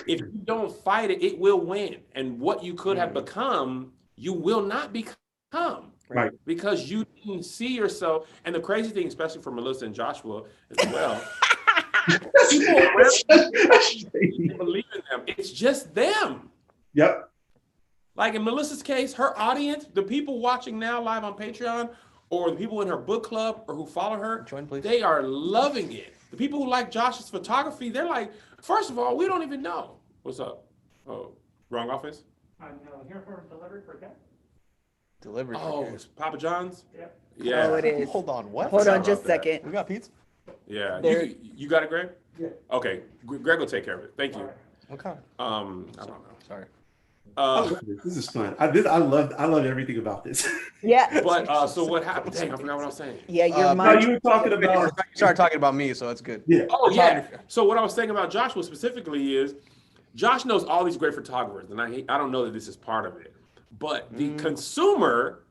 if you don't fight it, it will win. And what you could have become, you will not become. Right. Because you didn't see yourself. And the crazy thing, especially for Melissa and Joshua as well, people believe in them. It's just them. Yep. Like in Melissa's case, her audience, the people watching now live on Patreon, or the people in her book club or who follow her, Join, please. They are loving it. The people who like Josh's photography, they're like, first of all, we don't even know. What's up? Oh, wrong office? I'm here for delivery for Ken. Delivery. Oh, it's Papa John's? Yep. Yeah. Oh, it is. Hold on, what? Hold Sorry on just a about that. second. We got pizza? Yeah. There- You got it, Greg? Yeah. Okay. Greg will take care of it. Thank you. What kind? I don't know. Sorry. This is fun. I love everything about this. Yeah. But so what happened? Dang, I forgot what I was saying. Yeah, your No, mind. you were talking about. You started talking about me, so that's good. Yeah. Oh, yeah. So what I was saying about Joshua specifically is Josh knows all these great photographers, and I don't know that this is part of it. But the consumer,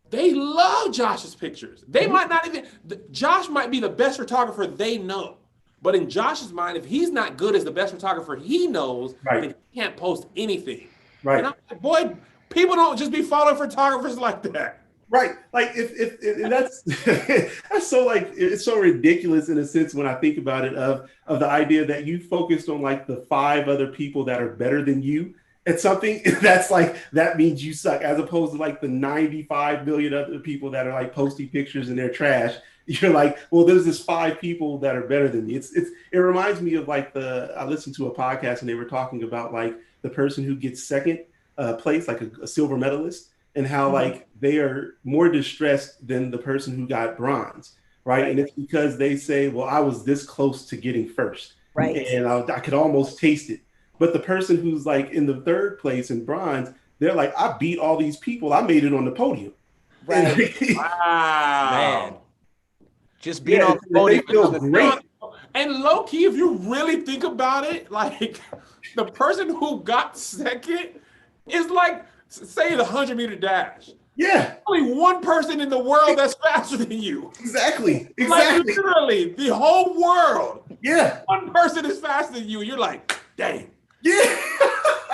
they love Josh's pictures. They might not even, Josh might be the best photographer they know. But in Josh's mind, if he's not good as the best photographer he knows, then he can't post anything. Right. And I'm like, boy, people don't just be following photographers like that. Right. Like if and that's that's so it's so ridiculous in a sense when I think about it of the idea that you focused on the 5 other people that are better than you at something that's that means you suck, as opposed to the 95 million other people that are posting pictures in their trash. You're like, well, there's this 5 people that are better than me. It reminds me of I listened to a podcast and they were talking about the person who gets second place, a silver medalist, and how they are more distressed than the person who got bronze, right? And it's because they say, well, I was this close to getting first, Right. And I could almost taste it. But the person who's in the third place in bronze, they're like, I beat all these people. I made it on the podium. Right. Wow. Man. Just being on the podium. They feel great. And low key, if you really think about it, the person who got second is say the 100-meter dash. Yeah. Only one person in the world that's faster than you. Exactly. Literally, the whole world. Yeah. One person is faster than you. You're like, dang. Yeah.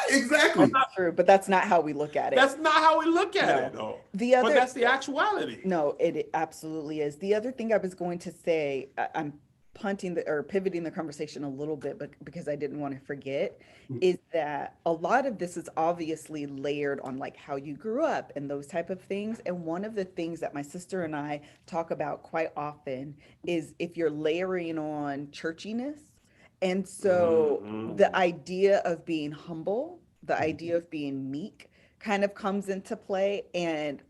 Exactly. That's not true, but that's not how we look at it. That's not how we look at it, though. But that's the actuality. No, it absolutely is. The other thing I was going to say, I'm pivoting the conversation a little bit, but because I didn't want to forget, is that a lot of this is obviously layered on how you grew up and those type of things. And one of the things that my sister and I talk about quite often is if you're layering on churchiness. And so the idea of being humble, the idea of being meek kind of comes into play. And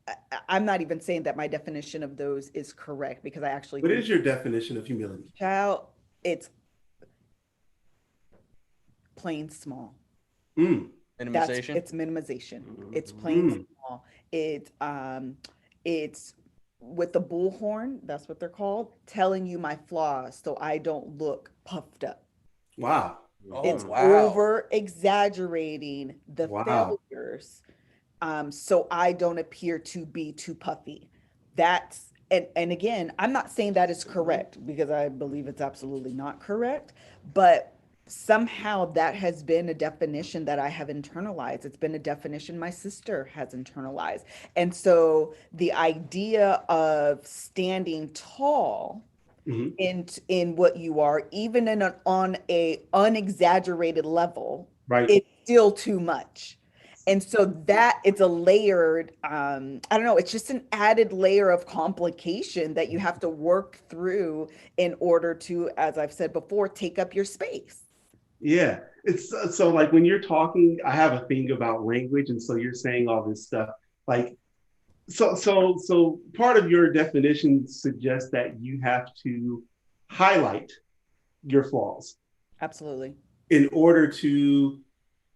I'm not even saying that my definition of those is correct, because I actually— What is your definition of humility? Child, it's plain small. Minimization. It's minimization. It's plain small. It's with the bullhorn, that's what they're called, telling you my flaws so I don't look puffed up. Wow. It's over exaggerating the failures, so I don't appear to be too puffy. That's and again, I'm not saying that is correct, because I believe it's absolutely not correct, but somehow that has been a definition that I have internalized. It's been a definition my sister has internalized. And so the idea of standing tall Mhm. in what you are, even on a unexaggerated level, Right. it's still too much. And so that it's a layered, I don't know, it's just an added layer of complication that you have to work through in order to, as I've said before, take up your space. Yeah. It's so like when you're talking, I have a thing about language, and so you're saying all this stuff. Like so part of your definition suggests that you have to highlight your flaws Absolutely. in order to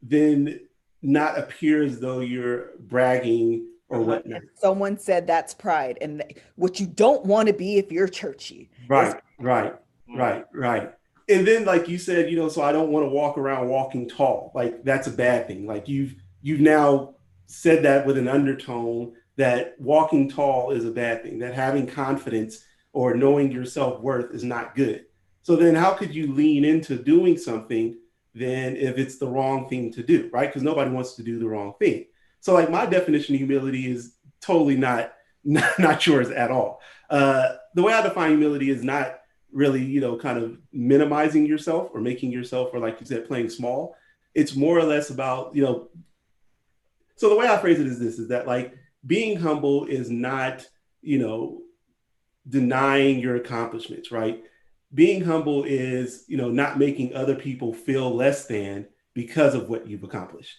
then not appear as though you're bragging or whatnot. Someone said that's pride, and what you don't want to be if you're churchy. Right, right, right, right. And then like you said, so I don't want to walk around walking tall. Like that's a bad thing. Like you've now said that with an undertone that walking tall is a bad thing, that having confidence or knowing your self-worth is not good. So then how could you lean into doing something then if it's the wrong thing to do, right? Because nobody wants to do the wrong thing. So like my definition of humility is totally not yours at all. The way I define humility is not really, kind of minimizing yourself or making yourself, or like you said, playing small. It's more or less about, so the way I phrase it is this, is that like being humble is not, denying your accomplishments, right? Being humble is, not making other people feel less than because of what you've accomplished.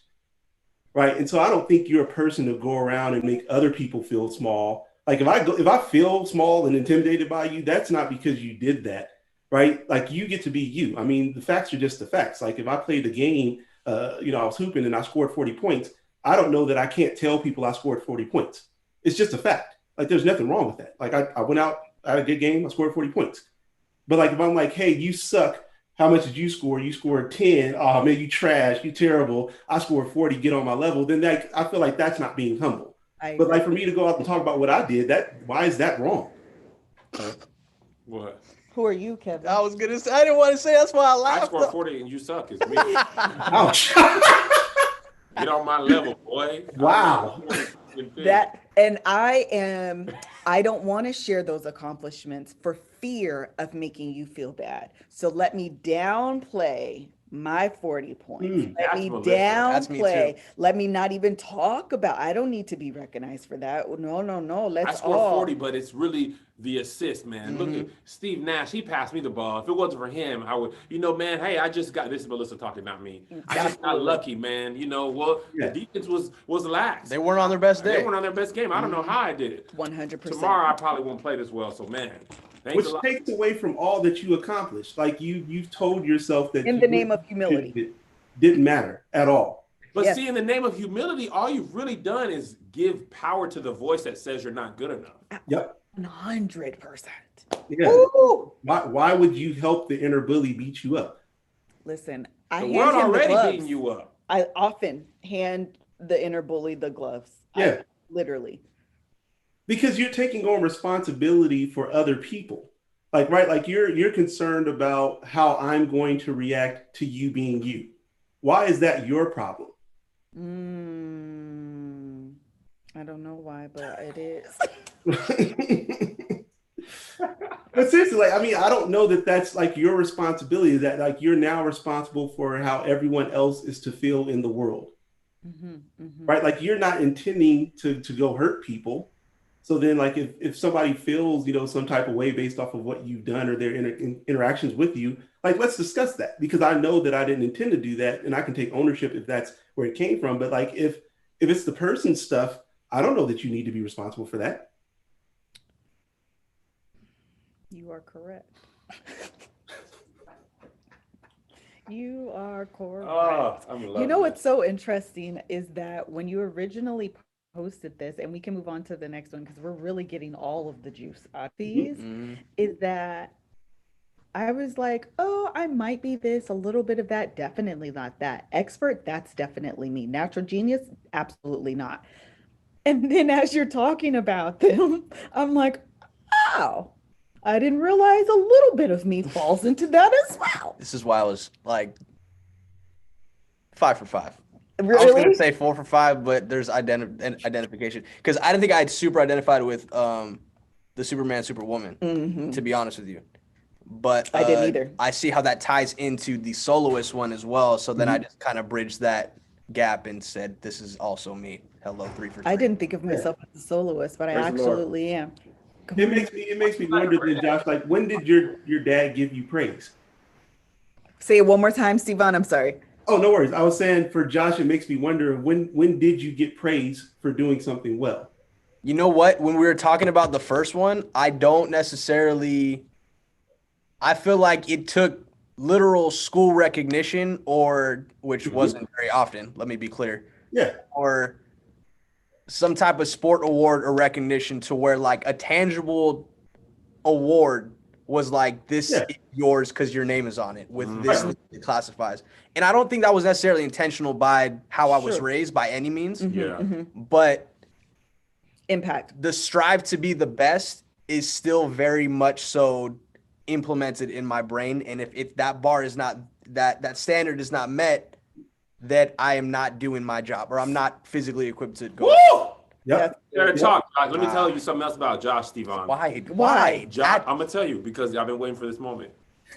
Right. And so I don't think you're a person to go around and make other people feel small. Like if I feel small and intimidated by you, that's not because you did that. Right. Like you get to be you. I mean, the facts are just the facts. Like if I played the game, I was hooping and I scored 40 points. I don't know that I can't tell people I scored 40 points. It's just a fact. Like there's nothing wrong with that. Like I went out, I had a good game, I scored 40 points. But like if I'm like, hey, you suck. How much did you score? You scored 10. Oh man, you trash, you terrible. I scored 40, get on my level. Then I feel like that's not being humble. But like for me to go out and talk about what I did, why is that wrong? What? Who are you, Kevin? I was gonna say, I didn't want to say, that's why I I laughed. scored 40 and you suck. It's me. Ouch. Get on my level, boy. Wow. That, and I don't want to share those accomplishments for fear of making you feel bad. So let me downplay my 40 points. Let me That's me downplay. too. Let me not even talk about. I don't need to be recognized for that. No. I Let's scored all. 40, but it's really the assist, man. Look at Steve Nash. He passed me the ball. If it wasn't for him, I would, man, hey, I just got, this is Melissa talking, not me. I just got lucky, man. The defense was lax. They weren't on their best day. They weren't on their best game. I don't know how I did it. 100%. Tomorrow, I probably won't play this well. So, man, thanks Which a lot. takes away from all that you accomplished. Like you've told yourself that In the name of humility. It didn't matter at all. But Yes. see, in the name of humility, all you've really done is give power to the voice that says you're not good enough. Yep. 100%. Yeah. Ooh. Why would you help the inner bully beat you up? Listen, I The hand world him the already gloves. beating you up. I often hand the inner bully the gloves. Yeah. Literally. Because you're taking on responsibility for other people. Like, right, like you're concerned about how I'm going to react to you being you. Why is that your problem? I don't know why, but it is. But seriously, like, I mean, I don't know that that's like your responsibility, that like you're now responsible for how everyone else is to feel in the world. Right? Like you're not intending to go hurt people. So then like if somebody feels, some type of way based off of what you've done or their interactions with you, like let's discuss that, because I know that I didn't intend to do that and I can take ownership if that's where it came from. But like if it's the person's stuff, I don't know that you need to be responsible for that. You are correct. You are correct. Oh, I'm loving You know it. what's so interesting is that when you originally posted this, and we can move on to the next one because we're really getting all of the juice out of these, is that I was like, oh, I might be this, a little bit of that, definitely not that. Expert, that's definitely me. Natural genius, absolutely not. And then as you're talking about them, I'm like, oh, I didn't realize a little bit of me falls into that as well. This is why I was like 5 for 5. Really? I was gonna say 4 for 5, but there's identification, because I didn't think I had super identified with the Superman, Superwoman. To be honest with you, but I didn't either. I see how that ties into the soloist one as well. So then I just kind of bridged that gap and said, "This is also me." Hello, 3 for 3. I didn't think of myself as a soloist, but I Praise the Lord. absolutely am. It makes me wonder then, Josh, like when did your dad give you praise? Say it one more time, Stevon. I'm sorry. Oh, no worries. I was saying for Josh, it makes me wonder when did you get praise for doing something well? You know what? When we were talking about the first one, I don't necessarily. I feel like it took literal school recognition, or which wasn't very often. Let me be clear. Yeah. Or some type of sport award or recognition to where like a tangible award was like, this Yeah. is yours because your name is on it with this it classifies. And I don't think that was necessarily intentional by how I was Sure. raised by any means, Yeah. but Impact. the strive to be the best is still very much so implemented in my brain. And if that bar is not, that standard is not met, that I am not doing my job, or I'm not physically equipped to go. Woo! Yep. Better talk, Josh. Let me tell you something else about Josh, Stevon. Why? Josh, I'm gonna tell you because I've been waiting for this moment.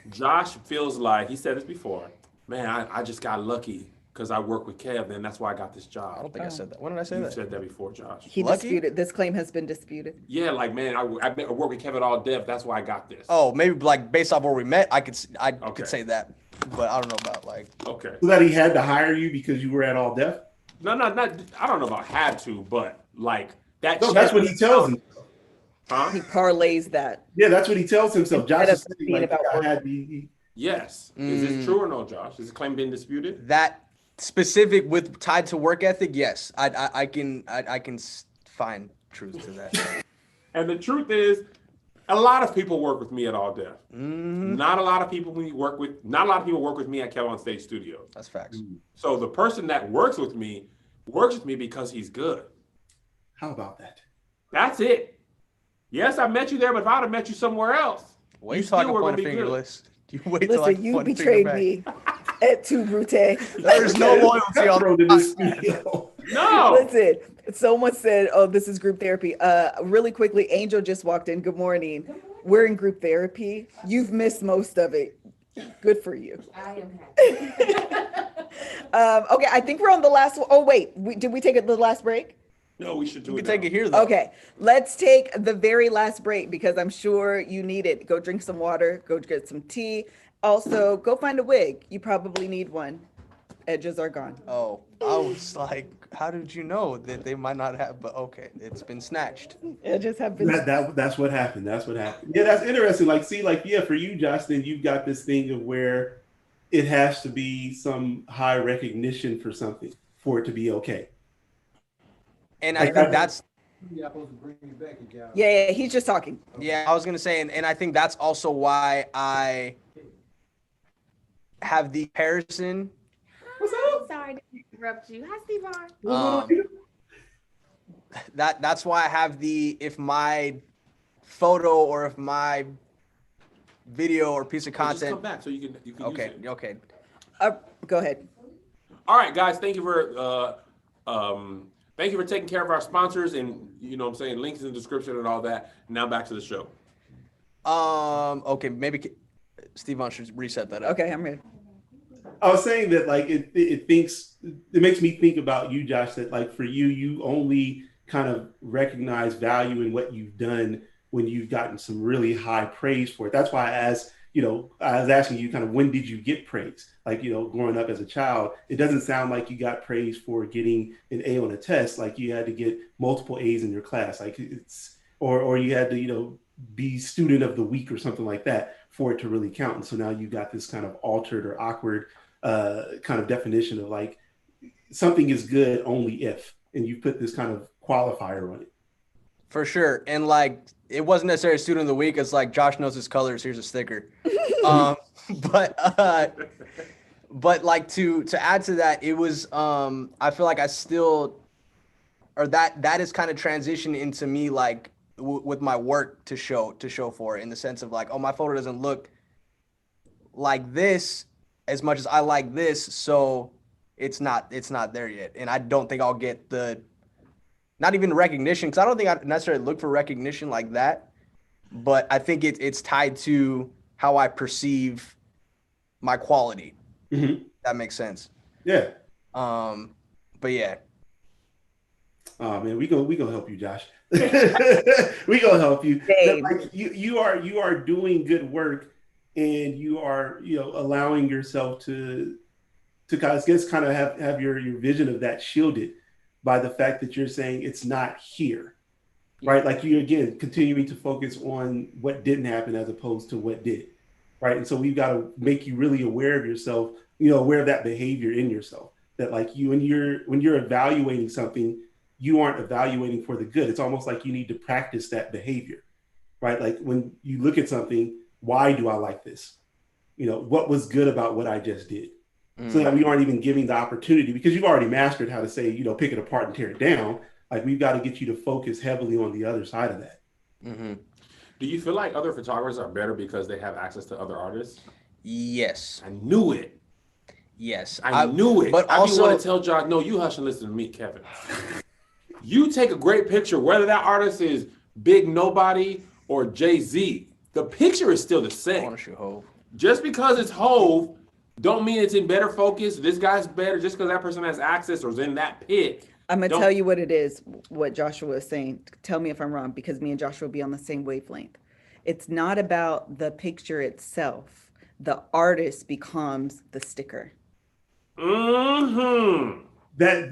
Josh feels like, he said this before, man, I just got lucky because I work with Kev, and that's why I got this job. I don't think I said that. When did I say You that? said that before, Josh. He Lucky? disputed. This claim has been disputed. Yeah, like, man, I work with Kevin all dev. That's why I got this. Oh, maybe like based off where we met, I could Okay. say that, but I don't know about like. Okay. So that he had to hire you because you were at all deaf? No, not. I don't know about had to, but like that. No, that's what he tells him. Huh? He parlays that. Yeah, that's what he tells himself. Josh Instead is of saying being like about I work. had the Yes. Is this true or no, Josh? Is the claim been disputed? That specific with tied to work ethic, yes, I can find truth to that. And the truth is, a lot of people work with me at All Deaf. Not a lot of people work with me at Kev on Stage Studio. That's facts. So the person that works with me because he's good. How about that? That's it. Yes, I met you there, but if I'd have met you somewhere else, Wait, you you talking still were point gonna be good. fingerless. You wait till I Listen, you point finger betrayed back. me at Tu Brute. There's no loyalty on Cutthroat in this studio. No. Listen, someone said, "Oh, this is group therapy." Really quickly, Angel just walked in. Good morning. We're in group therapy. You've missed most of it. Good for you. I am happy. Okay, I think we're on the last one. Oh, wait, did we take the last break? No, we should do You it. can take now. it here though. Okay, let's take the very last break because I'm sure you need it. Go drink some water, go get some tea. Also, go find a wig. You probably need one. Edges are gone. Oh, I was like, how did you know that they might not have? But okay, it's been snatched. Edges have been. That's what happened. That's what happened. Yeah, that's interesting. Like, see, like, yeah, for you, Josh, then you've got this thing of where it has to be some high recognition for something for it to be okay. And I think that's Yeah, he's just talking. yeah. I was gonna say, and I think that's also why I have the comparison. Sorry to interrupt you. Hi, Stevon. That's why I have the, if my photo or if my video or piece of Just come content. back so you can Okay, use it. okay. Go ahead. All right, guys, thank you for taking care of our sponsors, and links in the description and all that. Now back to the show. Okay, maybe Stevon should reset that up. Okay, I'm ready. I was saying that like it makes me think about you, Josh, that like for you, you only kind of recognize value in what you've done when you've gotten some really high praise for it. That's why I was asking you kind of when did you get praise? Like, growing up as a child, it doesn't sound like you got praise for getting an A on a test. Like you had to get multiple A's in your class. Like or you had to, be student of the week or something like that for it to really count. And so now you got this kind of altered or awkward kind of definition of like something is good only if, and you put this kind of qualifier on it. For sure. And like, it wasn't necessarily student of the week. It's like Josh knows his colors. Here's a sticker. But like to add to that, it was, I feel like I still, or that is kind of transitioned into me, like with my work to show for it, in the sense of like, oh, my photo doesn't look like this as much as I like this. So it's not there yet. And I don't think I'll get not even recognition, because I don't think I necessarily look for recognition like that. But I think it's tied to how I perceive my quality. Mhm. That makes sense. Yeah. But yeah, Oh man, we gonna help you, Josh. We gonna help you. Same. Like you are doing good work, and you are allowing yourself to kind of have your vision of that shielded by the fact that you're saying it's not here, right? Like you again continuing to focus on what didn't happen as opposed to what did, right? And so we've got to make you really aware of yourself, aware of that behavior in yourself. That like when you're evaluating something, you aren't evaluating for the good. It's almost like you need to practice that behavior, right? Like when you look at something, why do I like this? What was good about what I just did? So that we aren't even giving the opportunity, because you've already mastered how to say, pick it apart and tear it down. Like we've got to get you to focus heavily on the other side of that. mm-hmm. Do you feel like other photographers are better because they have access to other artists? Yes, I knew it. yes, I knew it. But I also, want to tell Josh, no, you hush and listen to me, Kevin. You take a great picture, whether that artist is Big Nobody or Jay-Z, the picture is still the I same. want to shoot Hov. Just because it's Hove, don't mean it's in better focus. This guy's better just because that person has access or is in that pit. I'm gonna Don't- tell you what it is, what Joshua is saying. Tell me if I'm wrong, because me and Joshua will be on the same wavelength. It's not about the picture itself. The artist becomes the sticker. Mm-hmm. That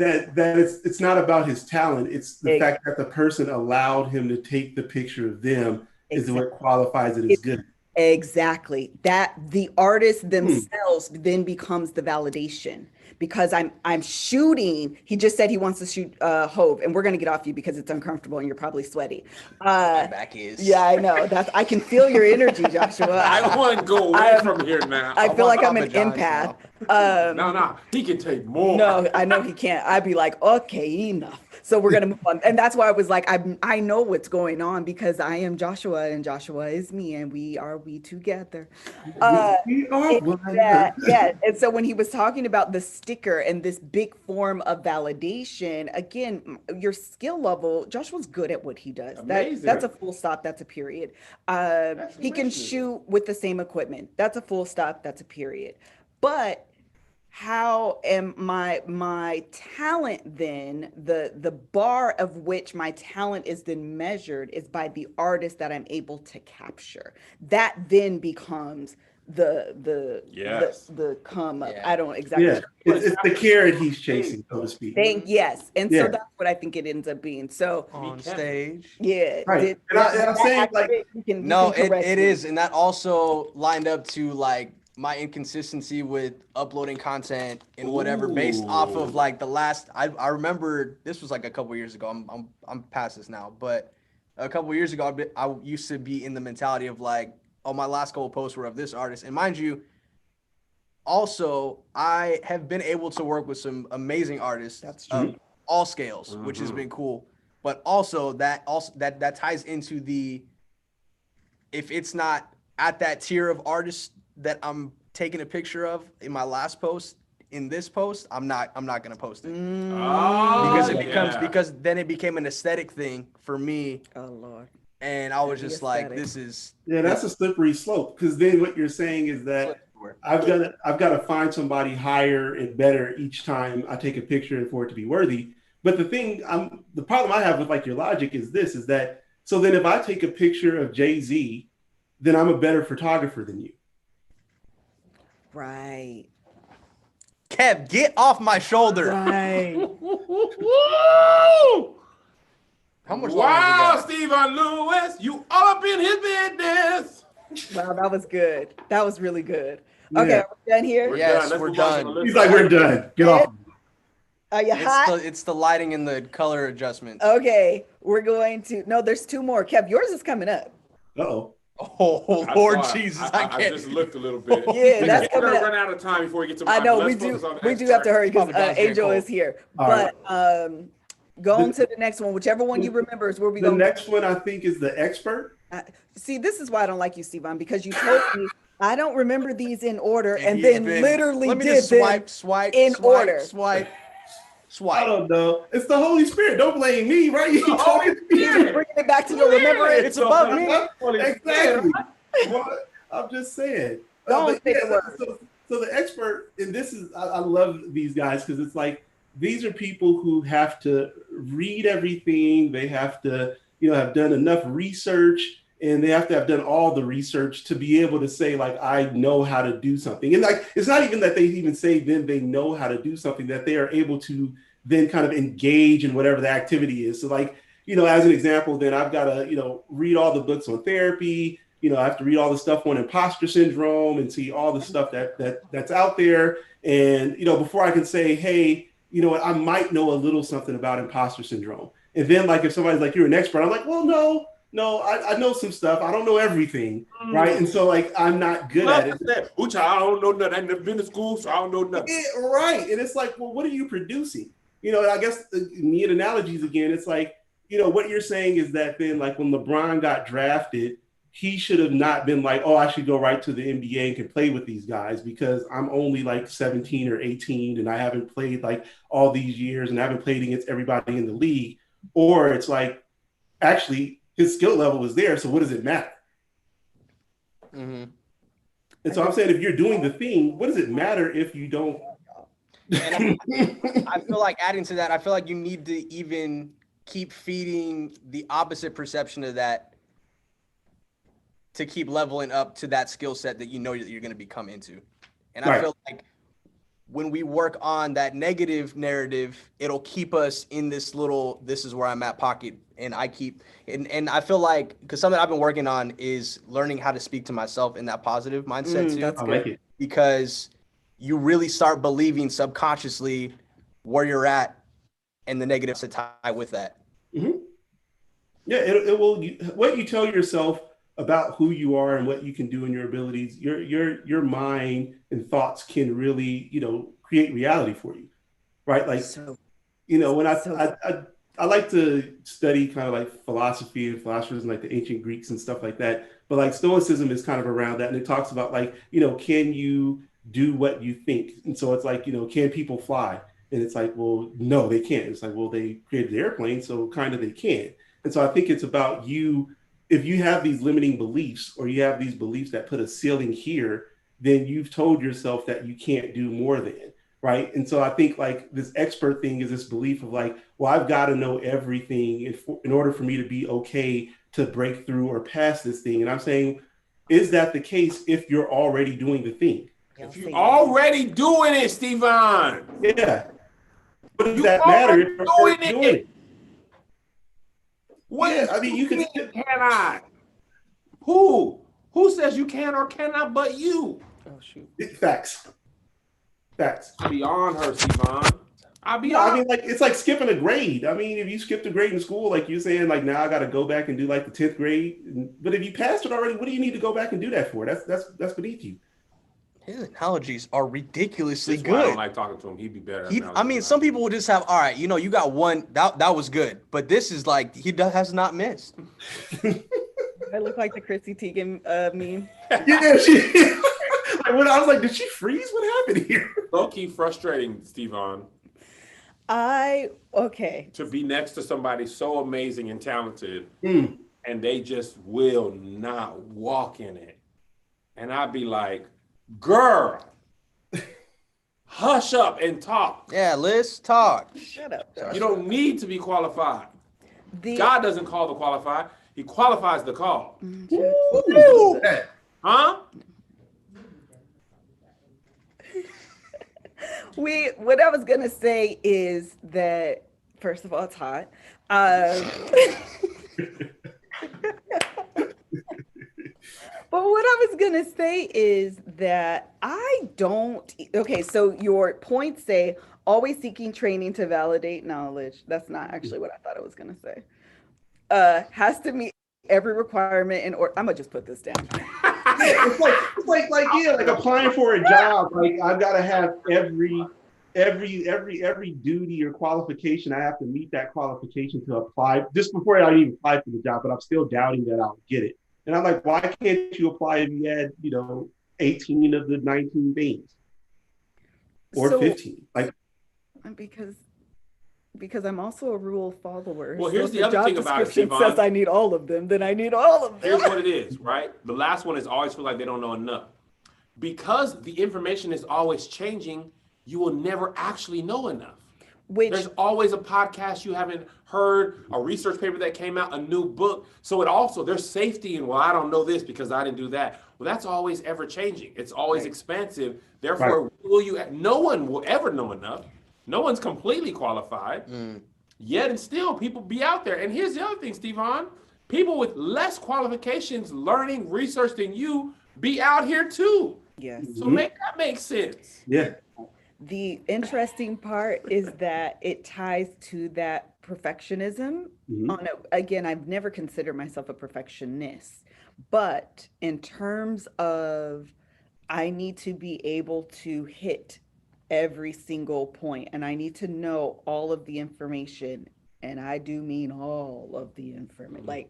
it's not about his talent. It's the Ex- fact that the person allowed him to take the picture of them is what Exactly. qualifies it as good. Exactly. That the artist themselves then becomes the validation, because I'm shooting. He just said he wants to shoot Hove, and we're gonna get off you because it's uncomfortable and you're probably sweaty. My back is. Yeah, I know. I can feel your energy, Joshua. I want to go away from here now. I feel like I'm an Papa John's empath. No, he can take more. No, I know he can't. I'd be like, okay, enough. So we're gonna move on. And that's why I was like, I know what's going on, because I am Joshua and Joshua is me, and we together. We are one. Yeah. And so when he was talking about the sticker and this big form of validation, again, your skill level, Joshua's good at what he does. Amazing. That's a full stop. That's a period. He can shoot with the same equipment. That's a full stop. That's a period. But how am my talent then, the bar of which my talent is then measured is by the artist that I'm able to capture. That then becomes the Yes. the come up. Yeah. I don't exactly. Yeah, it's the carrot he's chasing, so to speak. Yes, and Yeah. so that's what I think it ends up being. So On Kevin. stage. yeah, Right. And I'm saying, like, No, it is, and that also lined up to like my inconsistency with uploading content and whatever based off of like the last. I remember this was like a couple years ago. I'm past this now, but a couple years ago I used to be in the mentality of like, oh, my last couple posts were of this artist, and mind you, also I have been able to work with some amazing artists. That's of all scales, which has been cool. But also that ties into the, if it's not at that tier of artists that I'm taking a picture of in my last post, in this post, I'm not gonna post it. Because it becomes because then it became an aesthetic thing for me. Oh Lord. And I was The just like, aesthetic. this is that's a slippery slope, because then what you're saying is that I've got to find somebody higher and better each time I take a picture and for it to be worthy. But the problem I have with like your logic is this, is that, so then if I take a picture of Jay-Z, then I'm a better photographer than you. Right. Kev, get off my shoulder. Right. How much longer Wow, we Stevon Lewis, you all up in his business. Wow, that was good. That was really good. Okay, Yeah. are we done here? We're Yes, done. Let's we're move on to done. Melissa. He's like, we're done. Get off. Are you got? hot? It's the lighting and the color adjustments. Okay, we're going to. No, there's two more. Kev, yours is coming up. Uh-oh. Oh I Lord saw it. Jesus, I can't. just looked a little bit. Yeah, that's We're coming gonna up. run out of time before we get to. I know Let's we focus on the do have to hurry because Papa John's getting Angel cold. is here. All But right. go on to the next one, whichever one you remember is where we The go. next one I think is the expert. See, this is why I don't like you, Stevon, because you told me I don't remember these in order, and he's then been- literally let me did just them swipe in order. swipe. I don't know. It's the Holy Spirit. Don't blame me, right? You talking to me. Bringing it back to your remembrance. It's above me. Exactly. I'm just saying. Don't say the yeah, word. so the expert, and this is, I love these guys because it's like these are people who have to read everything. They have to, have done enough research, and they have to have done all the research to be able to say, like, I know how to do something. And like, it's not even that they even say then they know how to do something, that they are able to then kind of engage in whatever the activity is. So like, as an example, then I've got to, read all the books on therapy. I have to read all the stuff on imposter syndrome and see all the stuff that's out there. And, before I can say, hey, I might know a little something about imposter syndrome. And then like, if somebody's like, you're an expert, I'm like, well, no, I know some stuff. I don't know everything. Right. And so like, I'm not good at it. Which I don't know nothing. I've never been to school, so I don't know nothing. Right. And it's like, well, what are you producing? And I guess me and analogies again, it's like, what you're saying is that then like when LeBron got drafted, he should have not been like, oh, I should go right to the NBA and can play with these guys because I'm only like 17 or 18 and I haven't played like all these years and I haven't played against everybody in the league. Or it's like, actually, his skill level is there, so what does it matter? Mm-hmm. And so I'm saying, if you're doing the thing, what does it matter if you don't? And I feel like adding to that, I feel like you need to even keep feeding the opposite perception of that to keep leveling up to that skill set that you know that you're going to become into. And I feel like when we work on that negative narrative, it'll keep us in this little, this is where I'm at pocket. And I feel like, because something I've been working on is learning how to speak to myself in that positive mindset too. That's I good. like it. Because you really start believing subconsciously where you're at and the negatives to tie with that. Mm-hmm. Yeah, it will, what you tell yourself about who you are and what you can do and your abilities, your mind and thoughts can really, create reality for you, right? Like, when I like to study kind of like philosophy and philosophers and like the ancient Greeks and stuff like that. But like Stoicism is kind of around that. And it talks about like, can you do what you think? And so it's like, can people fly? And it's like, well, no, they can't. It's like, well, they created the airplane, so kind of they can. And so I think it's about you. If you have these limiting beliefs or you have these beliefs that put a ceiling here, then you've told yourself that you can't do more than, right? And so I think like this expert thing is this belief of like, well, I've got to know everything in order for me to be okay to break through or pass this thing. And I'm saying, is that the case if you're already doing the thing? If you're already doing it, Stevon. Yeah. What does that matter if you're already doing it? What I mean, you cannot. Who says you can or cannot but you? Oh shoot. Facts. I'll be on her, Stevon. I mean, like it's like skipping a grade. I mean, if you skipped a grade in school, like you're saying, like now I got to go back and do like the 10th grade. But if you passed it already, what do you need to go back and do that for? That's beneath you. His analogies are ridiculously good. I don't like talking to him. He'd be better. I mean, some people will just have, all right, you got one. That was good. But this is like, has not missed. I look like the Chrissy Teigen meme. Yeah, she. When I was like, did she freeze? What happened here? Low-key frustrating, Stevon. To be next to somebody so amazing and talented, and they just will not walk in it. And I'd be like, girl, hush up and talk. Yeah, Liz, talk. Shut up. You don't need to be qualified. God doesn't call the qualified. He qualifies the call. Ooh. Huh? What I was gonna say is that first of all, it's hot. But what I was gonna say is that so your points say always seeking training to validate knowledge. That's not actually what I thought I was gonna say. Has to meet every requirement I'm gonna just put this down. It's like applying for a job. Like I've got to have every duty or qualification. I have to meet that qualification to apply just before I even apply for the job, but I'm still doubting that I'll get it. And I'm like, why can't you apply if you had, 18 of the 19 things or 15? Like, because Because I'm also a rule follower. Well, So here's if the other job thing about it, description Stevon. says I need all of them, then I need all of them. Here's what it is, right? The last one is always feel like they don't know enough. Because the information is always changing, you will never actually know enough. Which There's always a podcast you haven't heard, a research paper that came out, a new book. So it also, there's safety in, well, I don't know this because I didn't do that. Well, that's always ever changing. It's always Right. expansive. Therefore, no one will ever know enough. No one's completely qualified. Yet and still, people be out there. And here's the other thing, Stevon. People with less qualifications, learning, research than you, be out here too. yes. So make that make sense. Yeah. The interesting part is that it ties to that perfectionism. Again, I've never considered myself a perfectionist, but in terms of I need to be able to hit every single point and I need to know all of the information. And I do mean all of the information, like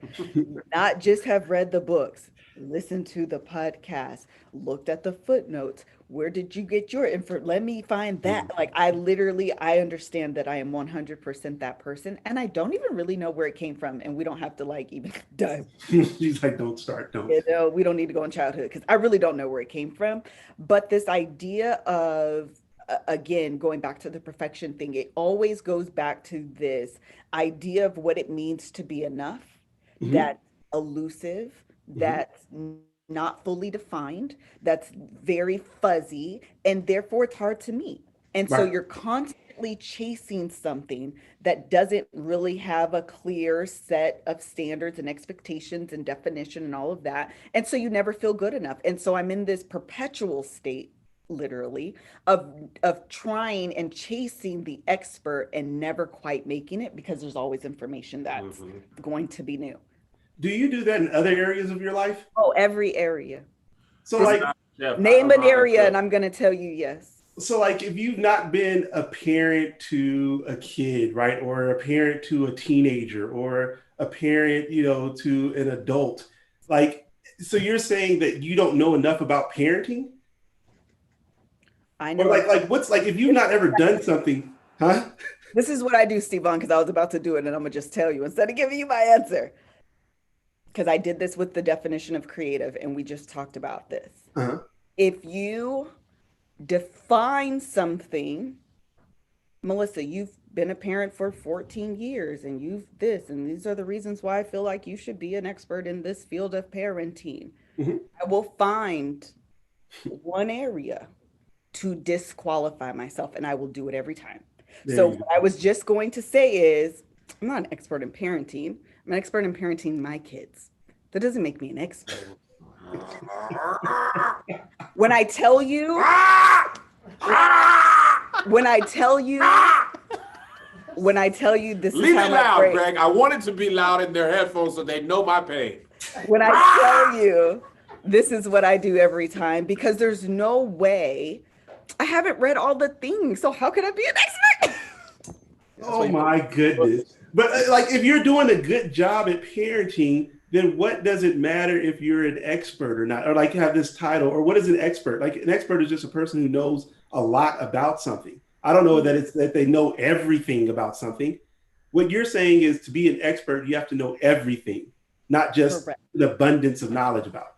not just have read the books, listened to the podcast, looked at the footnotes. Where did you get your info? Let me find that. Like I understand that I am 100% that person. And I don't even really know where it came from. And we don't have to like even dive. She's like, don't start, don't. You know, we don't need to go in childhood because I really don't know where it came from. But this idea of, again, going back to the perfection thing, it always goes back to this idea of what it means to be enough, that's elusive, that's not fully defined, that's very fuzzy, and therefore it's hard to meet. And so Right. you're constantly chasing something that doesn't really have a clear set of standards and expectations and definition and all of that. And so you never feel good enough. And so I'm in this perpetual state literally of trying and chasing the expert and never quite making it because there's always information that's going to be new. Do you do that in other areas of your life? Oh, every area. So like, Name an area and I'm going to tell you yes. so like if you've not been a parent to a kid, right? Or a parent to a teenager or a parent, to an adult, like, so you're saying that you don't know enough about parenting? I Or know. like what's like if you've not ever done something, huh? This is what I do, Stevon, because I was about to do it and I'm gonna just tell you instead of giving you my answer. Because I did this with the definition of creative and we just talked about this. Uh-huh. If you define something, Melissa, you've been a parent for 14 years and you've this, and these are the reasons why I feel like you should be an expert in this field of parenting. I will find one area to disqualify myself and I will do it every time. So what I was just going to say is, I'm not an expert in parenting. I'm an expert in parenting my kids. That doesn't make me an expert. When I tell you, this is Leave how it my loud, brain, Greg. I want it to be loud in their headphones so they know my pain. when I tell you, this is what I do every time because there's no way I haven't read all the things. So how could I be an expert? Oh my goodness. But like if you're doing a good job at parenting, then what does it matter if you're an expert or not? Or like you have this title, or what is an expert? Like an expert is just a person who knows a lot about something. I don't know that it's that they know everything about something. What you're saying is to be an expert, you have to know everything, not just Correct. an abundance of knowledge about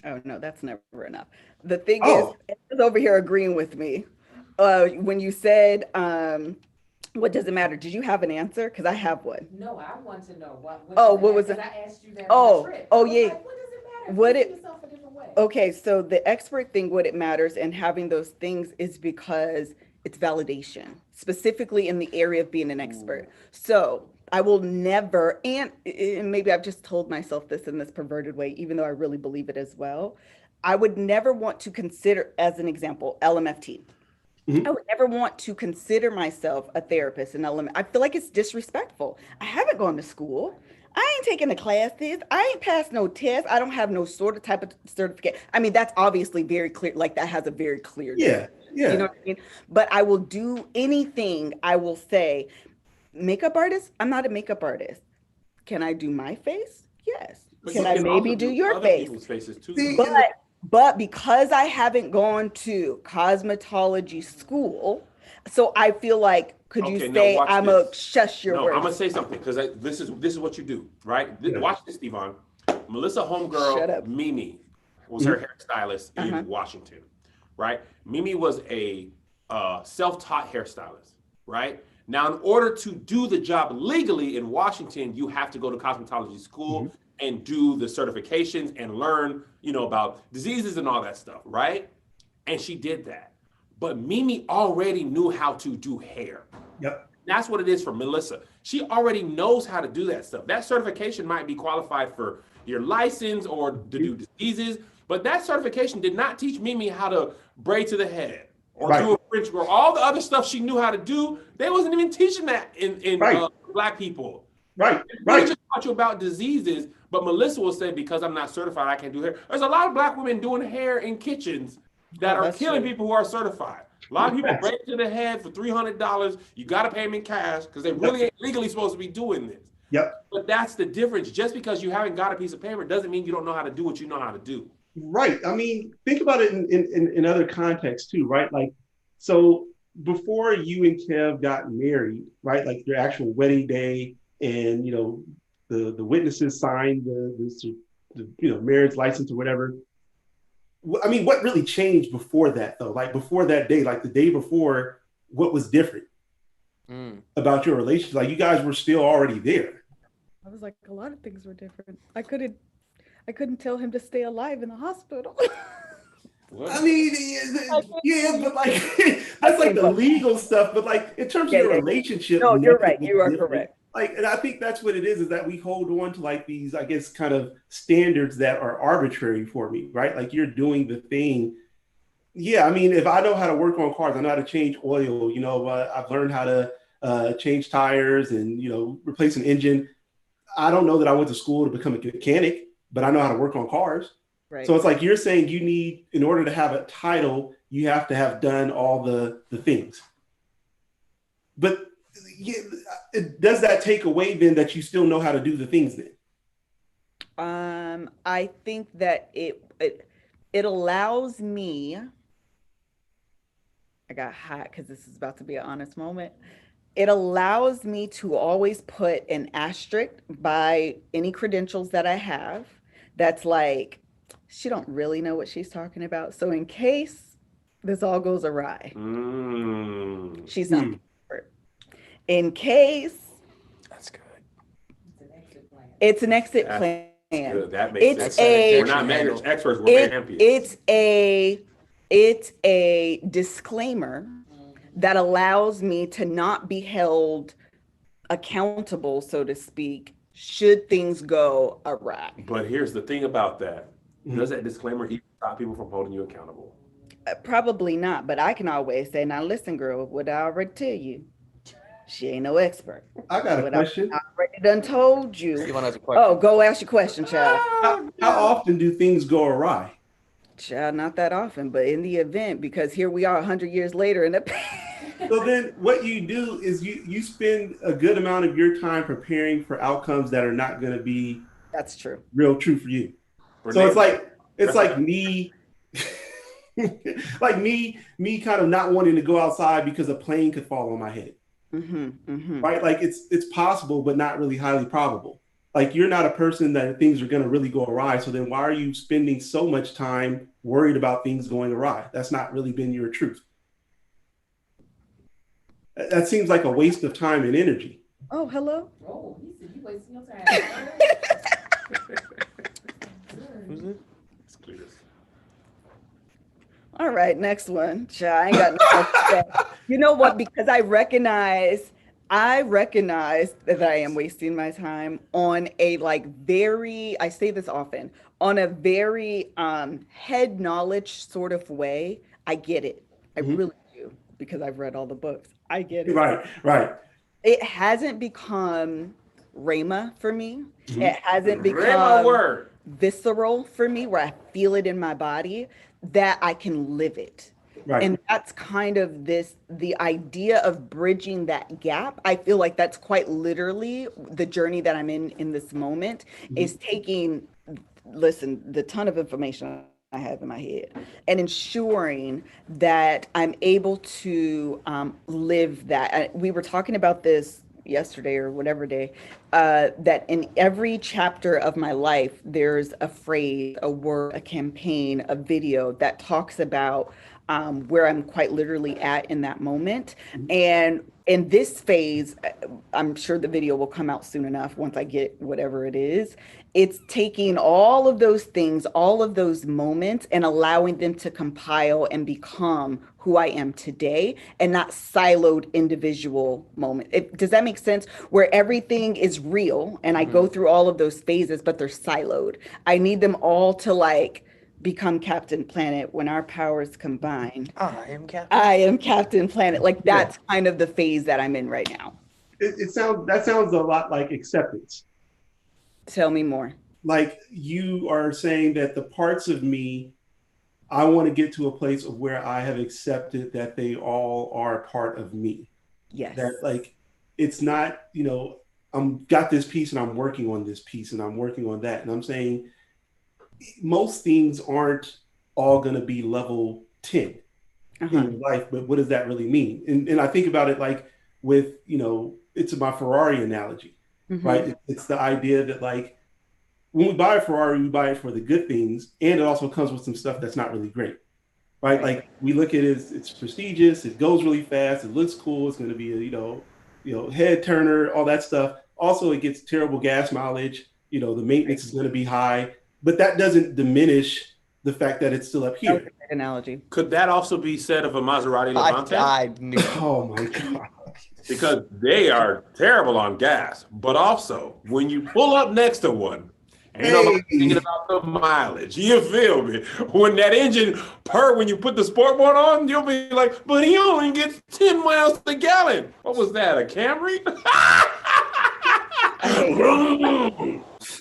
it. Oh no, that's never enough. The thing Oh. is over here agreeing with me. When you said, what does it matter? Did you have an answer? Because I have one. No, I want to know what. Oh, what was it? it? I asked you that. Oh, on the trip. oh, I was yeah. like, what does it matter? What See it- yourself a different way. Okay, so the expert thing, what it matters and having those things is because it's validation, specifically in the area of being an expert. So I will never, and maybe I've just told myself this in this perverted way, even though I really believe it as well. I would never want to consider, as an example, LMFT. I would never want to consider myself a therapist in LMFT. I feel like it's disrespectful. I haven't gone to school. I ain't taking the classes. I ain't passed no tests. I don't have no sort of type of certificate. I mean, that's obviously very clear. Like that has a very clear. Yeah. Yeah. You know what I mean? But I will do anything. I will say, makeup artist. I'm not a makeup artist. Can I do my face? Yes. But Can you I can maybe also do your other face? people's faces too. See, But because I haven't gone to cosmetology school, so I feel like Could you Okay, now say, watch I'm this. a shush your No, words? I'm gonna say something because this is what you do, right? Yeah. Watch this, Stevon. Melissa Shut homegirl up. Mimi was her hairstylist in Washington, right? Mimi was a self-taught hairstylist, right? Now, in order to do the job legally in Washington, you have to go to cosmetology school and do the certifications and learn, about diseases and all that stuff, right? And she did that. But Mimi already knew how to do hair. Yep. That's what it is for Melissa. She already knows how to do that stuff. That certification might be qualified for your license or to do diseases, but that certification did not teach Mimi how to braid to the head or do a French girl. All the other stuff she knew how to do, they wasn't even teaching that in Black people. Right. They just taught you about diseases, but Melissa will say, because I'm not certified, I can't do hair. There's a lot of Black women doing hair in kitchens that are killing people who are certified. A lot of people braid to the head for $300. You got to pay them in cash because they really ain't legally supposed to be doing this. Yep. But that's the difference. Just because you haven't got a piece of paper doesn't mean you don't know how to do what you know how to do. Right. I mean, think about it in other contexts too, right? Like, so before you and Kev got married, right? Like your actual wedding day, and the witnesses signed the marriage license or whatever. I mean, what really changed before that though? Like before that day, like the day before, what was different about your relationship? Like you guys were still already there. I was like, a lot of things were different. I couldn't tell him to stay alive in the hospital. What? I mean, yeah, but like that's like the legal stuff. But like in terms of your relationship, no, you're right. You are correct. Like, and I think that's what it is that we hold on to like these, I guess, kind of standards that are arbitrary for me, right? Like you're doing the thing. Yeah, I mean, if I know how to work on cars, I know how to change oil. I've learned how to change tires and replace an engine. I don't know that I went to school to become a mechanic, but I know how to work on cars. Right. So it's like you're saying you need, in order to have a title, you have to have done all the things. But does that take away then that you still know how to do the things then? I think that it allows me. I got hot because this is about to be an honest moment. It allows me to always put an asterisk by any credentials that I have. That's like, she don't really know what she's talking about. So in case this all goes awry, she's not. In case, that's good. It's an exit plan. Good. That makes sense. We're not marriage experts. We're champions. It's a disclaimer that allows me to not be held accountable, so to speak, should things go awry. But here's the thing about that. Does that disclaimer even stop people from holding you accountable? Probably not, but I can always say, now listen, girl, what I already tell you, she ain't no expert. I got a question. I already done told you. Stevon has a question. Oh, go ask your question, child. How often do things go awry? Child, not that often, but in the event, because here we are 100 years later in the So then what you do is you spend a good amount of your time preparing for outcomes that are not going to be that's true. Real true for you. So it's like me like me kind of not wanting to go outside because a plane could fall on my head. Right? Like it's possible, but not really highly probable. Like you're not a person that things are going to really go awry. So then why are you spending so much time worried about things going awry? That's not really been your truth. That seems like a waste of time and energy. Oh, hello. Oh, he said you wasting your time. Who's it? It's clear. All right, next one. I ain't got no more to say. You know what? Because I recognize that I am wasting my time on a I say this often, on a very head knowledge sort of way. I get it. I really do, because I've read all the books. I get it. Right. It hasn't become Rhema for me. It hasn't become visceral for me, where I feel it in my body, that I can live it. Right. And that's kind of the idea of bridging that gap. I feel like that's quite literally the journey that I'm in this moment, is taking, listen, the ton of information I have in my head, and ensuring that I'm able to live that. We were talking about this yesterday or whatever day, that in every chapter of my life, there's a phrase, a word, a campaign, a video that talks about where I'm quite literally at in that moment. And in this phase, I'm sure the video will come out soon enough once I get whatever it is. It's taking all of those things, all of those moments, and allowing them to compile and become who I am today, and not siloed individual moment. Does that make sense? Where everything is real and I go through all of those phases, but they're siloed. I need them all to like become Captain Planet. When our powers combine, I am Captain Planet. Like that's kind of the phase that I'm in right now. That sounds a lot like acceptance. Tell me more. Like you are saying that the parts of me, I want to get to a place of where I have accepted that they all are part of me. Yes. That like, it's not, I'm got this piece and I'm working on this piece and I'm working on that. And I'm saying most things aren't all going to be level 10 in your life, but what does that really mean? And I think about it like with, it's my Ferrari analogy, right? It's the idea that like, when we buy a Ferrari, we buy it for the good things, and it also comes with some stuff that's not really great, right? Like we look at it, it's prestigious, it goes really fast, it looks cool, it's going to be a, head turner, all that stuff. Also, it gets terrible gas mileage. The maintenance is going to be high, but that doesn't diminish the fact that it's still up here. Great analogy. Could that also be said of a Maserati Levante? I knew. Oh my God. Because they are terrible on gas, but also when you pull up next to one, ain't nobody thinking about the mileage. You feel me? When that engine purr, when you put the sport mode on, you'll be like, but he only gets 10 miles a gallon. What was that, a Camry?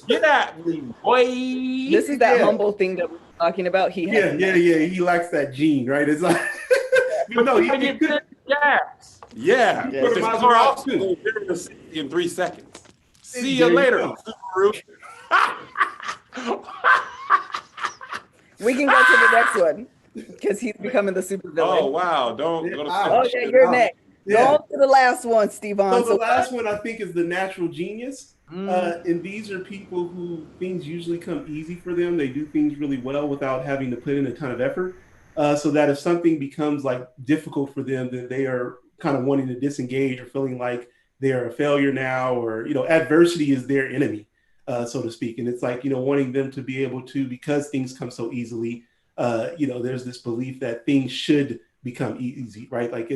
Get at me, boy. This is that humble thing that we're talking about. He He lacks that gene, right? It's like, no, he get gas. Yeah. But the car also goes in 3 seconds. See you later, Subaru. We can go to the next one because he's becoming the super villain. Oh wow! Don't go to. Oh yeah, you're next. Go on to the last one, Stevon. So the last one I think is the natural genius. And these are people who things usually come easy for them. They do things really well without having to put in a ton of effort. So that if something becomes like difficult for them, then they are kind of wanting to disengage or feeling like they are a failure now, or adversity is their enemy. So to speak. And it's like, wanting them to be able to, because things come so easily, there's this belief that things should become easy, right? Like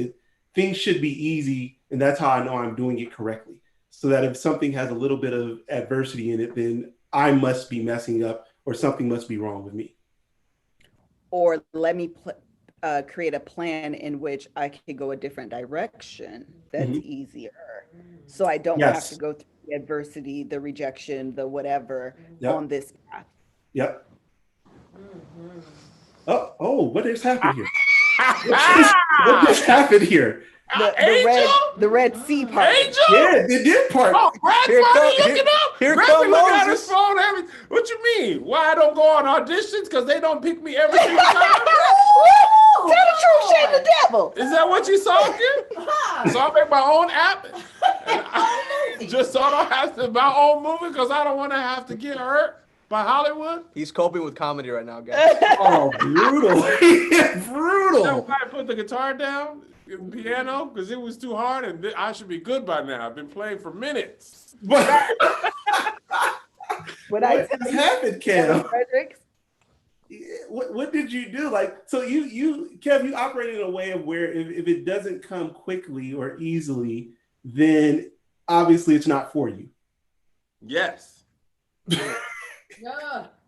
things should be easy. And that's how I know I'm doing it correctly. So that if something has a little bit of adversity in it, then I must be messing up or something must be wrong with me. Or let me create a plan in which I could go a different direction that's easier. So I don't have to go through the adversity, the rejection, the whatever on this path. Yep. Oh, what has happened here? What just happened here? The Red Sea part. Angel? Yeah, it did part. Oh, Brad's looking up. Here Brad's comes looking at his Moses. phone. What you mean? Why I don't go on auditions? Because they don't pick me every single time? Tell the truth, shame the devil. Is that what you saw, kid? So I make my own app. Just so I don't have to, my own movie, because I don't want to have to get hurt by Hollywood. He's coping with comedy right now, guys. Oh, brutal. Brutal. I put the guitar down, the piano, because it was too hard, and I should be good by now. I've been playing for minutes. What happened, Cam? Fredericks? What did you do? Like, so Kev, you operate in a way of where if it doesn't come quickly or easily, then obviously it's not for you. Yes.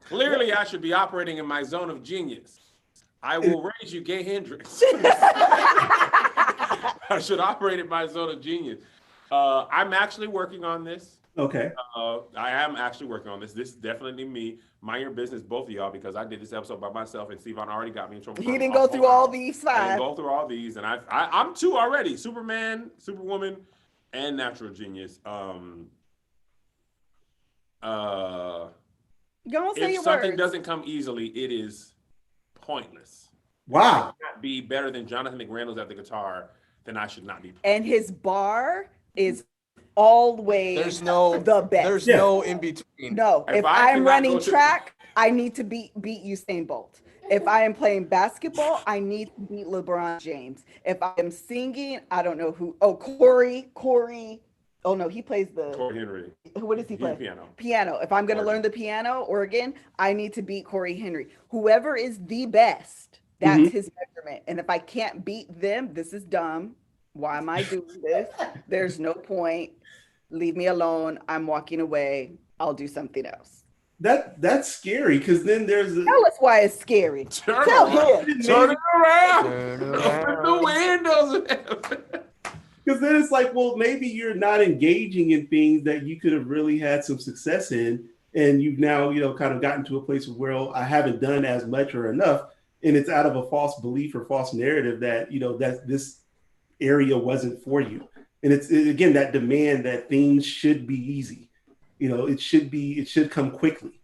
Clearly, I should be operating in my zone of genius. I will raise you, Gay Hendricks. I should operate in my zone of genius. I'm actually working on this. Okay. I am actually working on this. This is definitely me. Mind your business, both of y'all, because I did this episode by myself, and Stevon already got me in trouble. He didn't go through all these 5. I didn't go through all these, and I'm 2 already: Superman, Superwoman, and Natural Genius. Go on, say If your something words. doesn't come easily, it is pointless. Wow. Not be better than Jonathan McReynolds at the guitar, then I should not be. And his bar is always There's no the best. There's Yeah. no in between. No, If if I I'm cannot running go to- track, I need to beat Usain Bolt. If I am playing basketball, I need to beat LeBron James. If I am singing, I don't know who. Oh, Corey. Oh no, he plays the. Corey Henry. What does he play? Piano. Piano. If I'm going to Organ. learn the piano, organ, I need to beat Corey Henry. Whoever is the best, that's his measurement. And if I can't beat them, this is dumb. Why am I doing this? There's no point. Leave me alone. I'm walking away. I'll do something else. That's scary because then there's Tell us why it's scary. Turn Tell around. him. Turn it around. Turn Open around. the windows. because then it's like, well, maybe you're not engaging in things that you could have really had some success in, and you've now, kind of gotten to a place where, well, I haven't done as much or enough, and it's out of a false belief or false narrative that that this area wasn't for you, and it's again that demand that things should be easy, it should come quickly,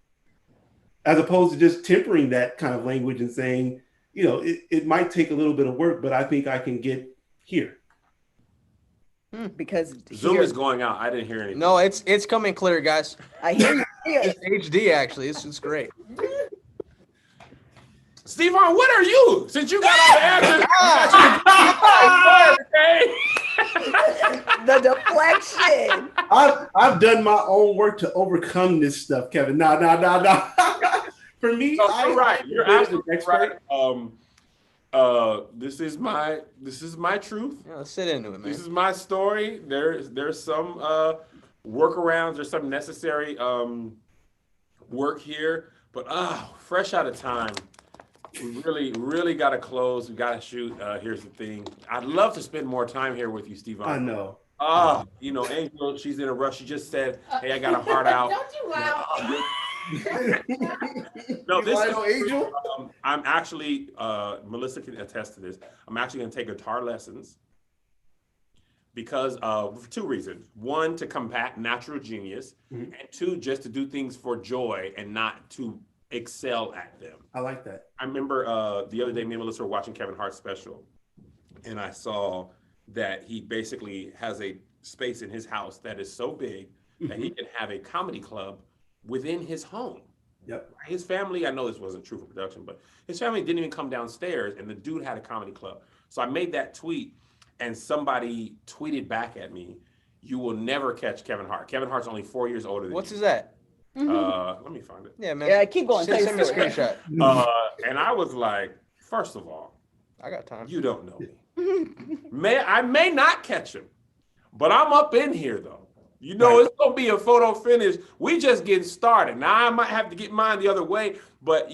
as opposed to just tempering that kind of language and saying, it might take a little bit of work, but I think I can get here. Because Zoom here- is going out. I didn't hear anything. No, it's coming clear, guys. I hear you. It's HD actually. It's great. Stevon, what are you? Since you got all the answers, The deflection. I've done my own work to overcome this stuff, Kevin. No. For me, No, you're right. You're I'm an absolutely expert. right. This is my truth. Yeah, let's sit into it, man. This is my story. There's some workarounds. There's some necessary work here, but fresh out of time. We really got to close. We got to shoot. Here's the thing. I'd love to spend more time here with you, Stevon. I know. Angel, she's in a rush. She just said, "Hey, I got a heart out." Don't you wow. No, this Light on is Angel? I'm actually Melissa can attest to this. I'm actually going to take guitar lessons because for two reasons. One, to combat natural genius, and two, just to do things for joy and not to excel at them. I like that. I remember the other day, me and Melissa were watching Kevin Hart's special, and I saw that he basically has a space in his house that is so big that he can have a comedy club within his home. Yep. His family, I know this wasn't true for production, but his family didn't even come downstairs, and the dude had a comedy club. So I made that tweet, and somebody tweeted back at me, "You will never catch Kevin Hart. Kevin Hart's only 4 years older than What's you." his at? Let me find it. Yeah, man. Yeah, keep going. Send me a screenshot. And I was like, first of all, I got time. you don't know me. I may not catch him, but I'm up in here though. It's gonna be a photo finish. We just getting started. Now I might have to get mine the other way, but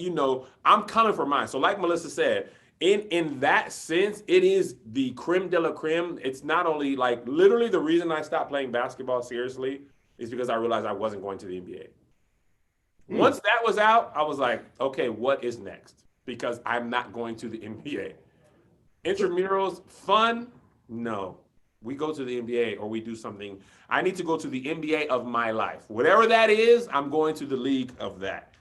I'm coming for mine. So like Melissa said, in that sense, it is the creme de la creme. It's not only like literally the reason I stopped playing basketball seriously is because I realized I wasn't going to the NBA. Once that was out, I was like, okay, what is next? Because I'm not going to the NBA. Intramurals, fun? No. We go to the NBA or we do something. I need to go to the NBA of my life. Whatever that is, I'm going to the league of that.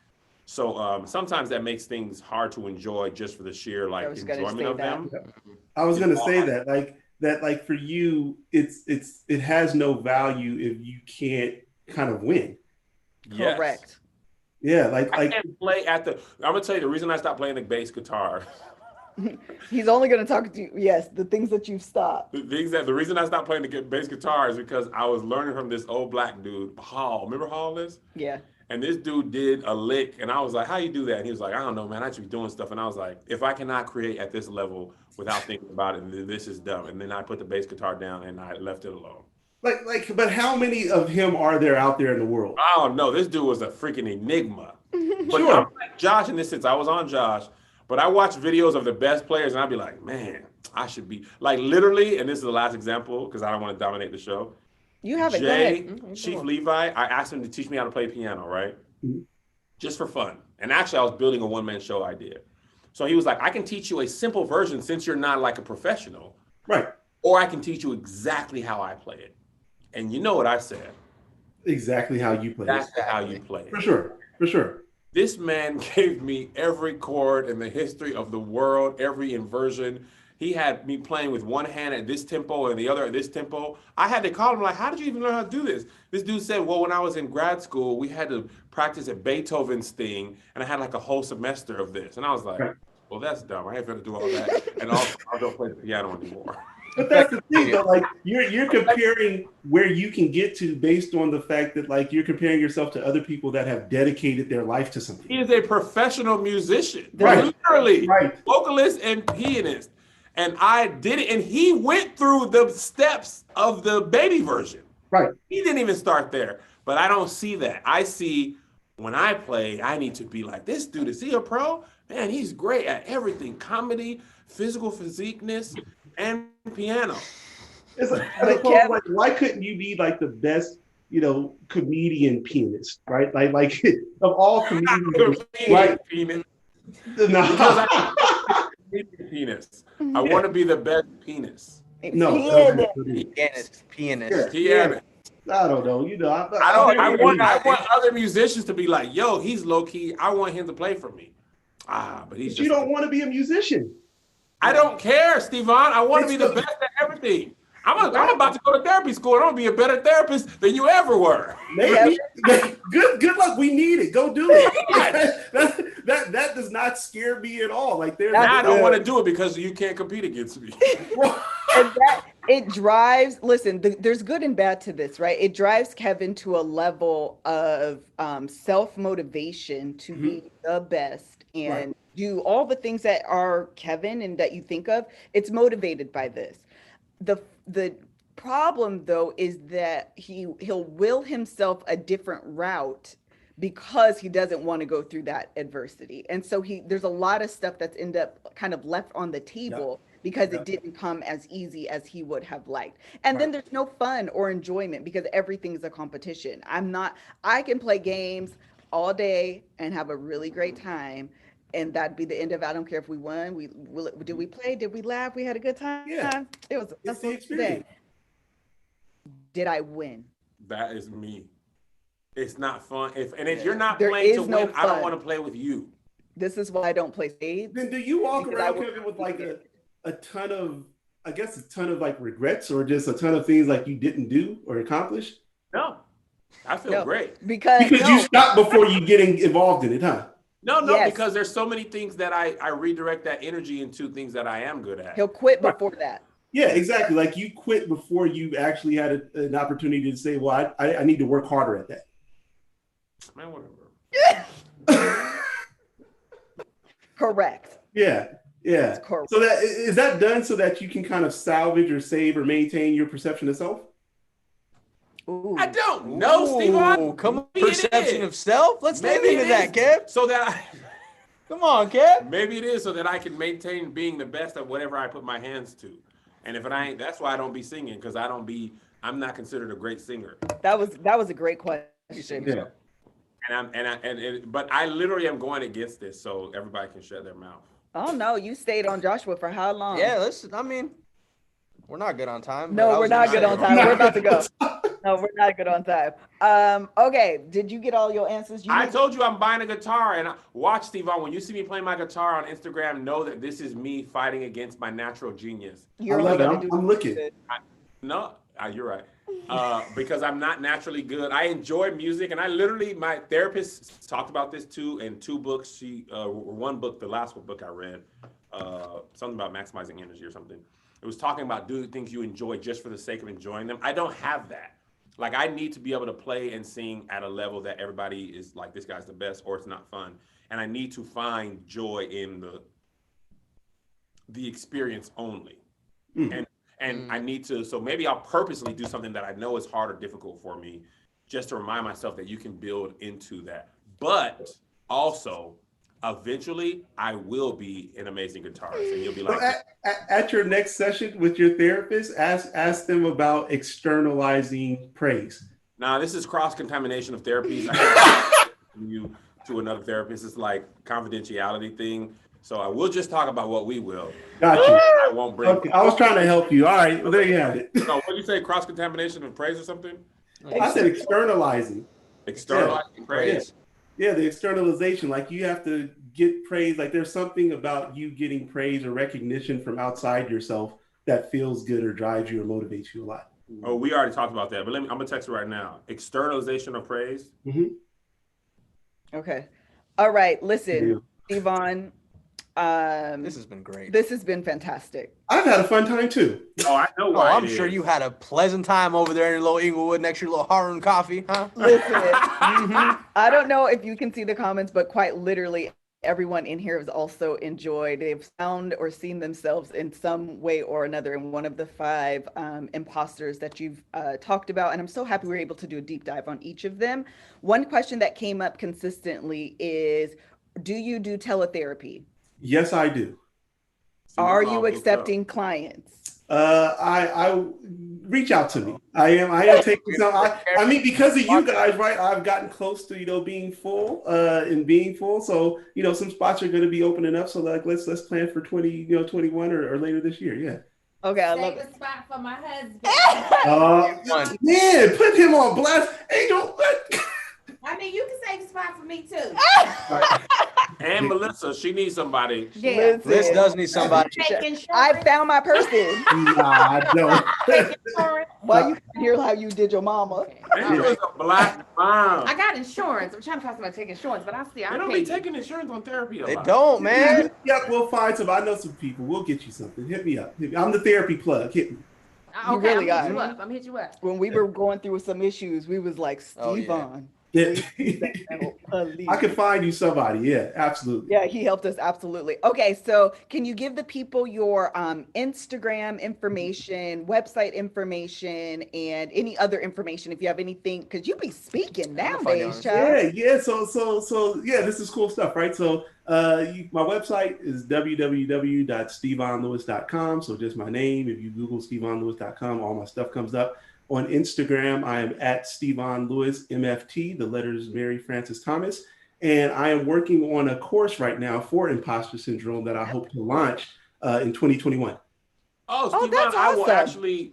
So sometimes that makes things hard to enjoy just for the sheer enjoyment of them. I was gonna say that for you, it has no value if you can't kind of win. Yes. Correct. Yeah, I can't play I'm gonna tell you the reason I stopped playing the bass guitar. He's only going to talk to you. Yes, the things that you've stopped. The reason I stopped playing the bass guitar is because I was learning from this old black dude, Hall. Remember Hall is? Yeah. And this dude did a lick, and I was like, "How you do that?" And he was like, "I don't know, man. I just be doing stuff." And I was like, "If I cannot create at this level without thinking about it, then this is dumb." And then I put the bass guitar down and I left it alone. But how many of him are there out there in the world? I don't know. This dude was a freaking enigma. But Sure. I'm like Josh in this sense. I was on Josh, but I watch videos of the best players, and I'd be like, "Man, I should be like literally." And this is the last example because I don't want to dominate the show. You have it. Go Jay, ahead. Chief Levi, I asked him to teach me how to play piano, right? Mhm. Just for fun. And actually, I was building a one-man show idea. So he was like, "I can teach you a simple version since you're not like a professional, Right. or I can teach you exactly how I play it." And you know what I said? Exactly how you play. That's how you play it. For sure. This man gave me every chord in the history of the world, every inversion. He had me playing with one hand at this tempo and the other at this tempo. I had to call him like, how did you even learn how to do this? This dude said, well, when I was in grad school, we had to practice at Beethoven's thing, and I had like a whole semester of this. And I was like, well, that's dumb. I ain't gonna do all that. And also, I don't play the piano anymore. But that's the thing, though. Like you're comparing where you can get to based on the fact that like you're comparing yourself to other people that have dedicated their life to something. He is a professional musician, Right. literally, Right. vocalist and pianist. And I did it, and he went through the steps of the baby version. Right. He didn't even start there. But I don't see that. I see when I play, I need to be like, this dude, is he a pro? Man, he's great at everything: comedy, physical physiqueness, and piano. It's like, Kevin, like, why couldn't you be like the best, comedian pianist, right? Like of all comedians, right? Penis. No. Because I penis. I want to be the best penis. No. Pianist. Pianist. I don't know. I want other musicians to be like, yo, he's low key. I want him to play for me. But he's. But you don't want to be a musician. I don't care, Stevon. I want to be the best at everything. I'm about to go to therapy school, and I'm gonna be a better therapist than you ever were. Maybe. Good luck. We need it. Go do it. that does not scare me at all. Like now I don't want to do it because you can't compete against me. And it drives, listen, there's good and bad to this, right? It drives Kevin to a level of self-motivation to be the best and do all the things that are Kevin and that you think of. It's motivated by this. The problem, though, is that he'll will himself a different route because he doesn't want to go through that adversity. And so there's a lot of stuff that's ended up kind of left on the table because it didn't come as easy as he would have liked. And then there's no fun or enjoyment because everything is a competition. I can play games all day and have a really great time. And that'd be the end of it. I don't care if we won. Did we play? Did we laugh? We had a good time. Yeah. It was It's the experience. Did I win? That is me. It's not fun. If you're not There playing to is no win, I don't fun. want to play with you. This is why I don't play spades. Then do you walk Because I around, would- Kevin, with like a ton of, I guess, a ton of like regrets or just a ton of things like you didn't do or accomplish? No, I feel No. great. Because You stop before you getting involved in it, huh? No, Yes. because there's so many things that I redirect that energy into things that I am good at. he'll quit before that. Yeah, exactly. Like you quit before you actually had an opportunity to say, well, I need to work harder at that. Man, whatever. Correct. Yeah. That's correct. So is that done so that you can kind of salvage or save or maintain your perception of self? Ooh. I don't know, Stevon. Come on, Maybe it perception is. of self. Let's Maybe maybe into it that, Kev. So that Come on, Kev. maybe it is so that I can maintain being the best at whatever I put my hands to. And if it ain't, that's why I don't be singing, because I'm not considered a great singer. That was a great question. Yeah. But I literally am going against this, so everybody can shut their mouth. Oh no, you stayed on Joshua for how long? Yeah, we're not good on time. but No, I we're was not gonna good say- on time. We're about to go. No, we're not good on time. Okay. Did you get all your answers? I told you I'm buying a guitar, and watch, Stevon, when you see me playing my guitar on Instagram, know that this is me fighting against my natural genius. You're I love only it. gonna do I'm looking. No, you're right. Because I'm not naturally good. I enjoy music, and my therapist talked about this too in two books. One book, the last book I read, something about maximizing energy or something. It was talking about doing things you enjoy just for the sake of enjoying them. I don't have that. Like, I need to be able to play and sing at a level that everybody is like, this guy's the best, or it's not fun. And I need to find joy in the experience only. And I need to, so maybe I'll purposely do something that I know is hard or difficult for me, just to remind myself that you can build into that. But also, eventually, I will be an amazing guitarist, and you'll be like, At your next session with your therapist, ask them about externalizing praise. nah, this is cross-contamination of therapies. I can't send you to another therapist. It's like confidentiality thing. So I will just talk about what we will. Got you. I won't bring. Okay, I was trying to help you. All right, well, there you have it. No, what did you say? Cross-contamination of praise or something? I said externalizing. Externalizing praise. Yeah, the externalization, like you have to get praise. Like there's something about you getting praise or recognition from outside yourself that feels good or drives you or motivates you a lot. Oh, we already talked about that, but I'm gonna text it right now. Externalization of praise. Mm-hmm. Okay. All right. Listen, Yeah. Stevon, This has been great. this has been fantastic. I've had a fun time too. Oh, I know Oh, why. I'm it sure is. you had a pleasant time over there in little Inglewood next to your little Harun coffee, huh? Listen, Mhm. I don't know if you can see the comments, but quite literally, everyone in here has also enjoyed. They've found or seen themselves in some way or another in one of the 5 imposters that you've talked about. And I'm so happy we're able to do a deep dive on each of them. One question that came up consistently is, do you do teletherapy? Yes, I do. See, Are it's all you hooked up. accepting clients? I reach out to me. I am taking some. I mean, because of you guys, right? I've gotten close to being full and being full. So some spots are going to be opening up. So like let's plan for 21 or later this year. Yeah. Okay, I love Save it. a spot for my husband. Man, put him on blast. Angel, I mean, you can save a spot for me too. And Melissa, she needs somebody. Yeah. Liz does need somebody. Take insurance. I found my person. nah, I don't. Take insurance. Well, you can hear how you did your mama. And she was a black mom. I got insurance. I'm trying to find somebody to take insurance, but I see They I don't pay be you. taking insurance on therapy a They lot. don't, man. Yep, we'll find some. I know some people. We'll get you something. Hit me up. I'm the therapy plug. Hit me. You Okay, really I'm got hit it. you up. I'm hit you up. When we were going through some issues, we was like, Oh, yeah. Stevon, Yeah. please. I can find you somebody. Yeah, absolutely. Yeah, he helped us absolutely. Okay, so can you give the people your Instagram information, website information, and any other information if you have anything? Because you be speaking I'm gonna find nowadays, you child. Yeah. So yeah, this is cool stuff, right? So my website is www.stevonlewis.com. So just my name. If you Google stevonlewis.com, all my stuff comes up. On Instagram, I am at Stevon Lewis MFT, the letters Mary Francis Thomas. And I am working on a course right now for imposter syndrome that I hope to launch in 2021. Oh, Oh, Stevon, that's awesome.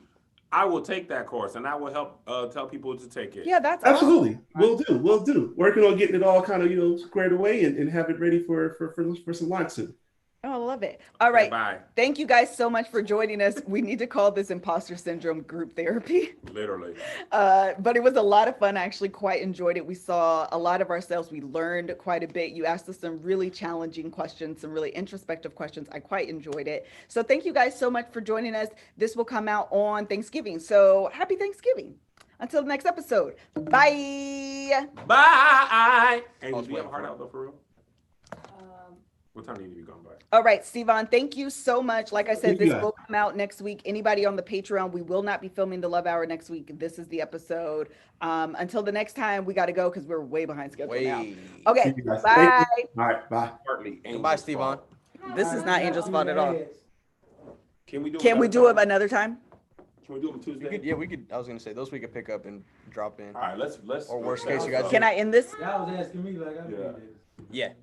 I will take that course and I will help tell people to take it. Yeah, that's Absolutely. awesome. We'll do. Working on getting it all kind of, squared away and have it ready for some launch soon. Oh, I love it. All right. Bye. Thank you guys so much for joining us. We need to call this imposter syndrome group therapy. Literally. But it was a lot of fun. I actually quite enjoyed it. We saw a lot of ourselves. We learned quite a bit. You asked us some really challenging questions, some really introspective questions. I quite enjoyed it. So thank you guys so much for joining us. This will come out on Thanksgiving. So happy Thanksgiving. Until the next episode. Bye. Bye. And do you have a heart out though, for real? What time do you need to be gone by? All right, Stevon, thank you so much. Like I said, Thank you, this guys. will come out next week. Anybody on the Patreon, we will not be filming the Love Hour next week. This is the episode. Until the next time, we got to go because we're way behind schedule now. Wait. Okay, Thank you, guys. bye. Thank you. All right, bye. Partly Goodbye, Angel's Stevon. fault. This is not Angel's fault at all. Can we do? Can we do it another time? Can we do it on We Tuesday? could, yeah, we could. I was gonna say those we could pick up and drop in. All right, let's. Or worst case, you guys Can I end this? Y'all was asking me like I Yeah. Yeah.